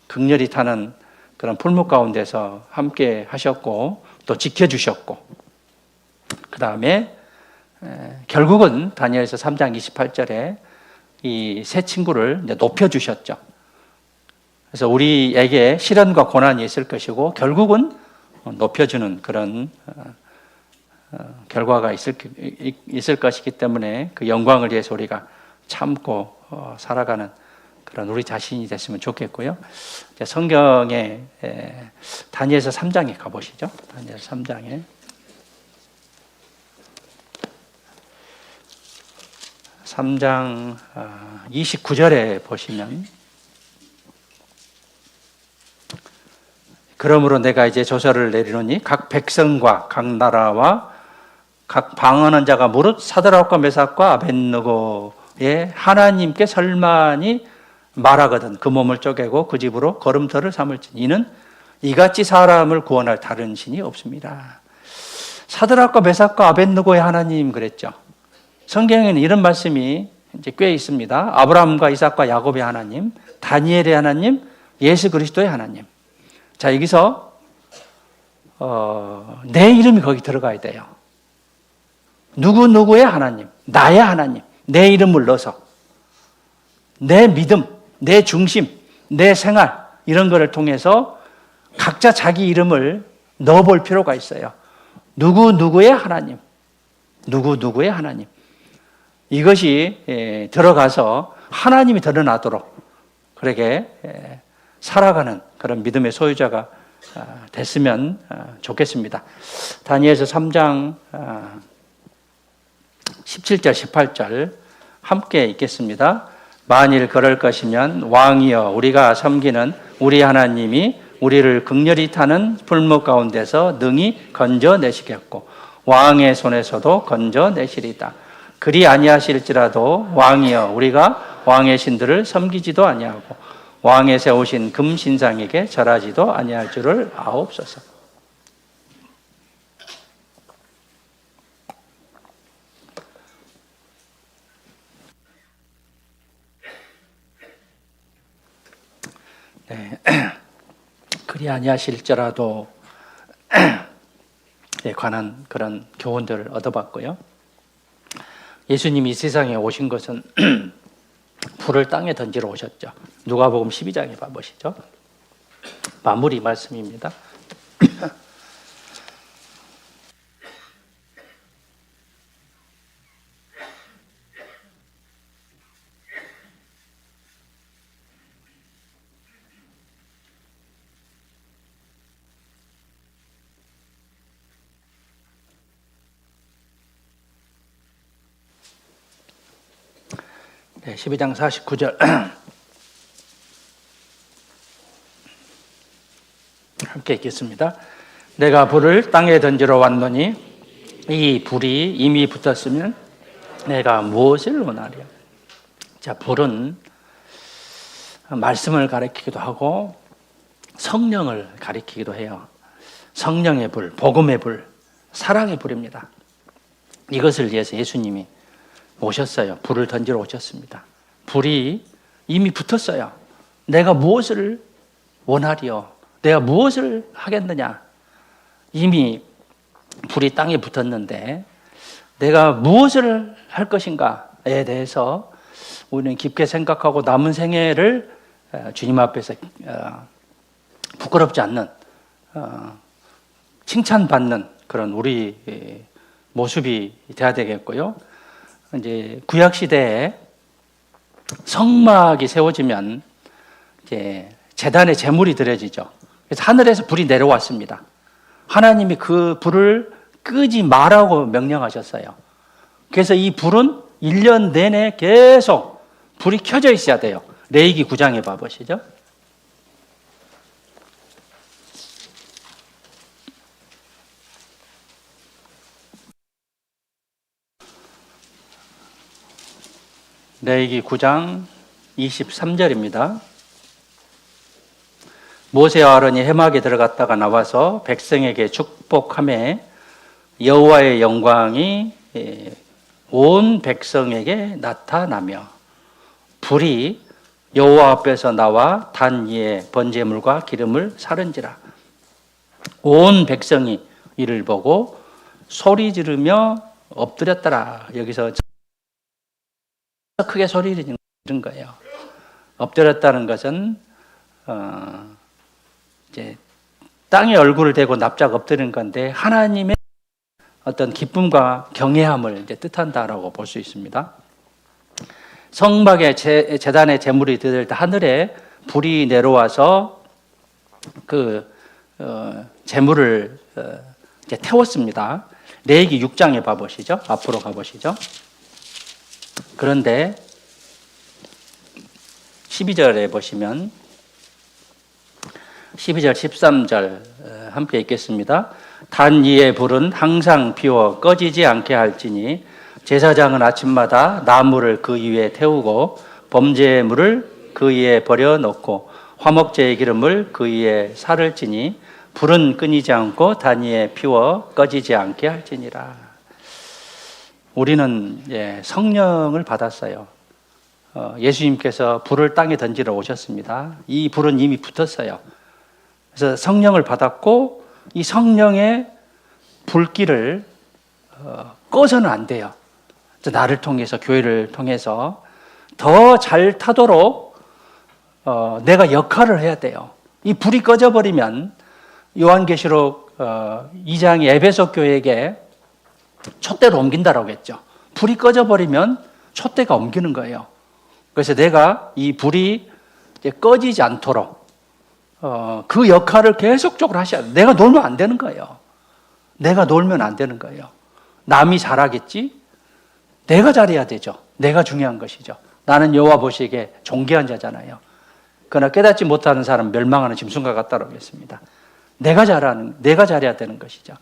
극렬히 타는 그런 풀무 가운데서 함께 하셨고 또 지켜주셨고, 그 다음에 결국은 다니엘서 3장 28절에 이 세 친구를 높여주셨죠. 그래서 우리에게 시련과 고난이 있을 것이고 결국은 높여주는 그런 결과가 있을 것이기 때문에 그 영광을 위해서 우리가 참고 살아가는 그런 우리 자신이 됐으면 좋겠고요. 성경에 다니엘서 3장에 가보시죠. 다니엘서 3장에 3장 29절에 보시면, 그러므로 내가 이제 조서를 내리노니 각 백성과 각 나라와 각 방언한 자가 무릇 사드락과 메삭과 아벳느고의 하나님께 설만이 말하거든 그 몸을 쪼개고 그 집으로 걸음터를 삼을지니 이는 이같이 사람을 구원할 다른 신이 없습니다. 사드락과 메삭과 아벳느고의 하나님 그랬죠. 성경에는 이런 말씀이 이제 꽤 있습니다. 아브라함과 이삭과 야곱의 하나님, 다니엘의 하나님, 예수 그리스도의 하나님. 자, 여기서 내 이름이 거기 들어가야 돼요. 누구누구의 하나님, 나의 하나님, 내 이름을 넣어서 내 믿음, 내 중심, 내 생활 이런 거를 통해서 각자 자기 이름을 넣어볼 필요가 있어요. 누구누구의 하나님, 누구누구의 하나님. 이것이 들어가서 하나님이 드러나도록 그렇게 살아가는 그런 믿음의 소유자가 됐으면 좋겠습니다. 다니엘서 3장 17절 18절 함께 읽겠습니다. 만일 그럴 것이면 왕이여 우리가 섬기는 우리 하나님이 우리를 극렬히 타는 풀무 가운데서 능히 건져내시겠고 왕의 손에서도 건져내시리다. 그리 아니하실지라도 왕이여 우리가 왕의 신들을 섬기지도 아니하고 왕의 세우신 금신상에게 절하지도 아니할 줄을 아옵소서. 네. 그리 아니하실지라도 관한 그런 교훈들을 얻어봤고요. 예수님이 이 세상에 오신 것은 불을 땅에 던지러 오셨죠. 누가복음 12장에 봐보시죠. 마무리 말씀입니다. 네, 12장 49절 함께 읽겠습니다. 내가 불을 땅에 던지러 왔노니 이 불이 이미 붙었으면 내가 무엇을 원하랴. 자, 불은 말씀을 가리키기도 하고 성령을 가리키기도 해요. 성령의 불, 복음의 불, 사랑의 불입니다. 이것을 위해서 예수님이 오셨어요. 불을 던지러 오셨습니다. 불이 이미 붙었어요. 내가 무엇을 원하리요? 내가 무엇을 하겠느냐? 이미 불이 땅에 붙었는데 내가 무엇을 할 것인가에 대해서 우리는 깊게 생각하고 남은 생애를 주님 앞에서 부끄럽지 않는 칭찬받는 그런 우리 모습이 돼야 되겠고요. 이제 구약 시대에 성막이 세워지면 이제 제단에 제물이 드려지죠. 그래서 하늘에서 불이 내려왔습니다. 하나님이 그 불을 끄지 말라고 명령하셨어요. 그래서 이 불은 1년 내내 계속 불이 켜져 있어야 돼요. 레위기 9장에 봐보시죠. 레위기 9장 23절입니다. 모세와 아론이 회막에 들어갔다가 나와서 백성에게 축복하며 여호와의 영광이 온 백성에게 나타나며 불이 여호와 앞에서 나와 단 위에 번제물과 기름을 사른지라. 온 백성이 이를 보고 소리 지르며 엎드렸더라. 여기서 크게 소리 지른 거예요. 엎드렸다는 것은 이제 땅에 얼굴을 대고 납작 엎드린 건데 하나님의 어떤 기쁨과 경외함을 이제 뜻한다라고 볼 수 있습니다. 성막의 제단의 제물이 드릴 때 하늘에 불이 내려와서 그 제물을 이제 태웠습니다. 레위기 6장에 봐보시죠. 앞으로 가보시죠. 그런데 12절에 보시면 12절, 13절 함께 읽겠습니다. 단 위의 불은 항상 피워 꺼지지 않게 할지니 제사장은 아침마다 나무를 그 위에 태우고 범죄물을 그 위에 버려놓고 화목제의 기름을 그 위에 사를지니 불은 끊이지 않고 단 위에 피워 꺼지지 않게 할지니라. 우리는 성령을 받았어요. 예수님께서 불을 땅에 던지러 오셨습니다. 이 불은 이미 붙었어요. 그래서 성령을 받았고 이 성령의 불길을 꺼서는 안 돼요. 나를 통해서, 교회를 통해서 더 잘 타도록 내가 역할을 해야 돼요. 이 불이 꺼져버리면 요한계시록 2장의 에베소 교회에게 촛대로 옮긴다라고 했죠. 불이 꺼져버리면 촛대가 옮기는 거예요. 그래서 내가 이 불이 이제 꺼지지 않도록 그 역할을 계속적으로 하셔야 돼요. 내가 놀면 안 되는 거예요. 내가 놀면 안 되는 거예요. 남이 잘하겠지? 내가 잘해야 되죠. 내가 중요한 것이죠. 나는 여호와 보시기에 존귀한 자잖아요. 그러나 깨닫지 못하는 사람 멸망하는 짐승과 같다고 했습니다. 내가 잘해야 되는 것이죠.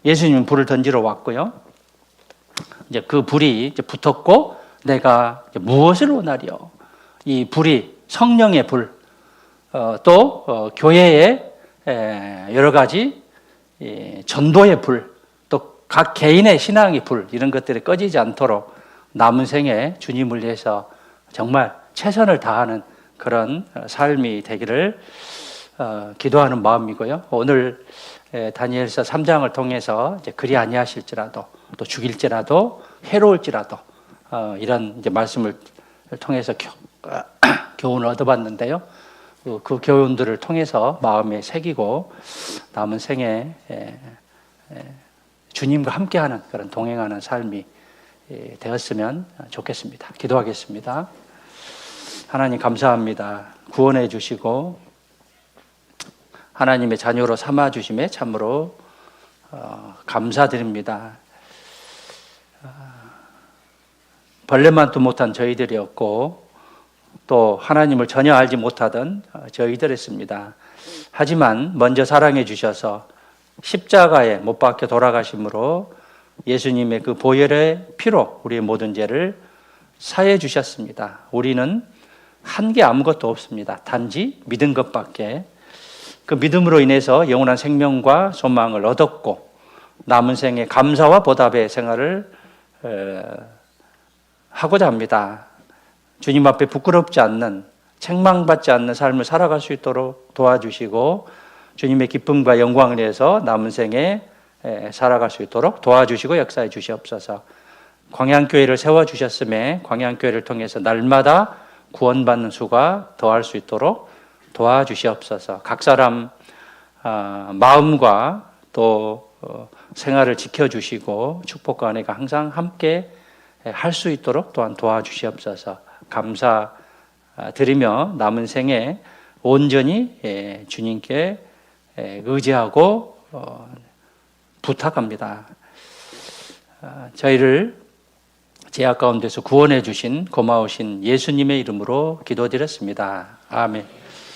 예수님은 불을 던지러 왔고요. 이제 그 불이 이제 붙었고 내가 무엇을 원하리요? 이 불이 성령의 불, 또 교회의 여러 가지 전도의 불, 또 각 개인의 신앙의 불, 이런 것들이 꺼지지 않도록 남은 생에 주님을 위해서 정말 최선을 다하는 그런 삶이 되기를 기도하는 마음이고요. 오늘 다니엘서 3장을 통해서 이제 그리 아니하실지라도 또 죽일지라도 해로울지라도 이런 이제 말씀을 통해서 교훈을 얻어봤는데요. 그 교훈들을 통해서 마음에 새기고 남은 생에 주님과 함께하는 그런 동행하는 삶이 되었으면 좋겠습니다. 기도하겠습니다. 하나님 감사합니다. 구원해 주시고 하나님의 자녀로 삼아 주심에 참으로 감사드립니다. 벌레만도 못한 저희들이었고 또 하나님을 전혀 알지 못하던 저희들이었습니다. 하지만 먼저 사랑해 주셔서 십자가에 못 박혀 돌아가심으로 예수님의 그 보혈의 피로 우리의 모든 죄를 사해 주셨습니다. 우리는 한 게 아무것도 없습니다. 단지 믿은 것밖에. 그 믿음으로 인해서 영원한 생명과 소망을 얻었고 남은 생에 감사와 보답의 생활을 하고자 합니다. 주님 앞에 부끄럽지 않는, 책망받지 않는 삶을 살아갈 수 있도록 도와주시고 주님의 기쁨과 영광을 위해서 남은 생에 살아갈 수 있도록 도와주시고 역사해 주시옵소서. 광양교회를 세워주셨음에 광양교회를 통해서 날마다 구원받는 수가 더할 수 있도록 도와주시옵소서. 각 사람 마음과 또 생활을 지켜주시고 축복과 은혜가 항상 함께 할 수 있도록 또한 도와주시옵소서. 감사드리며 남은 생에 온전히 주님께 의지하고 부탁합니다. 저희를 죄악 가운데서 구원해 주신 고마우신 예수님의 이름으로 기도드렸습니다. 아멘.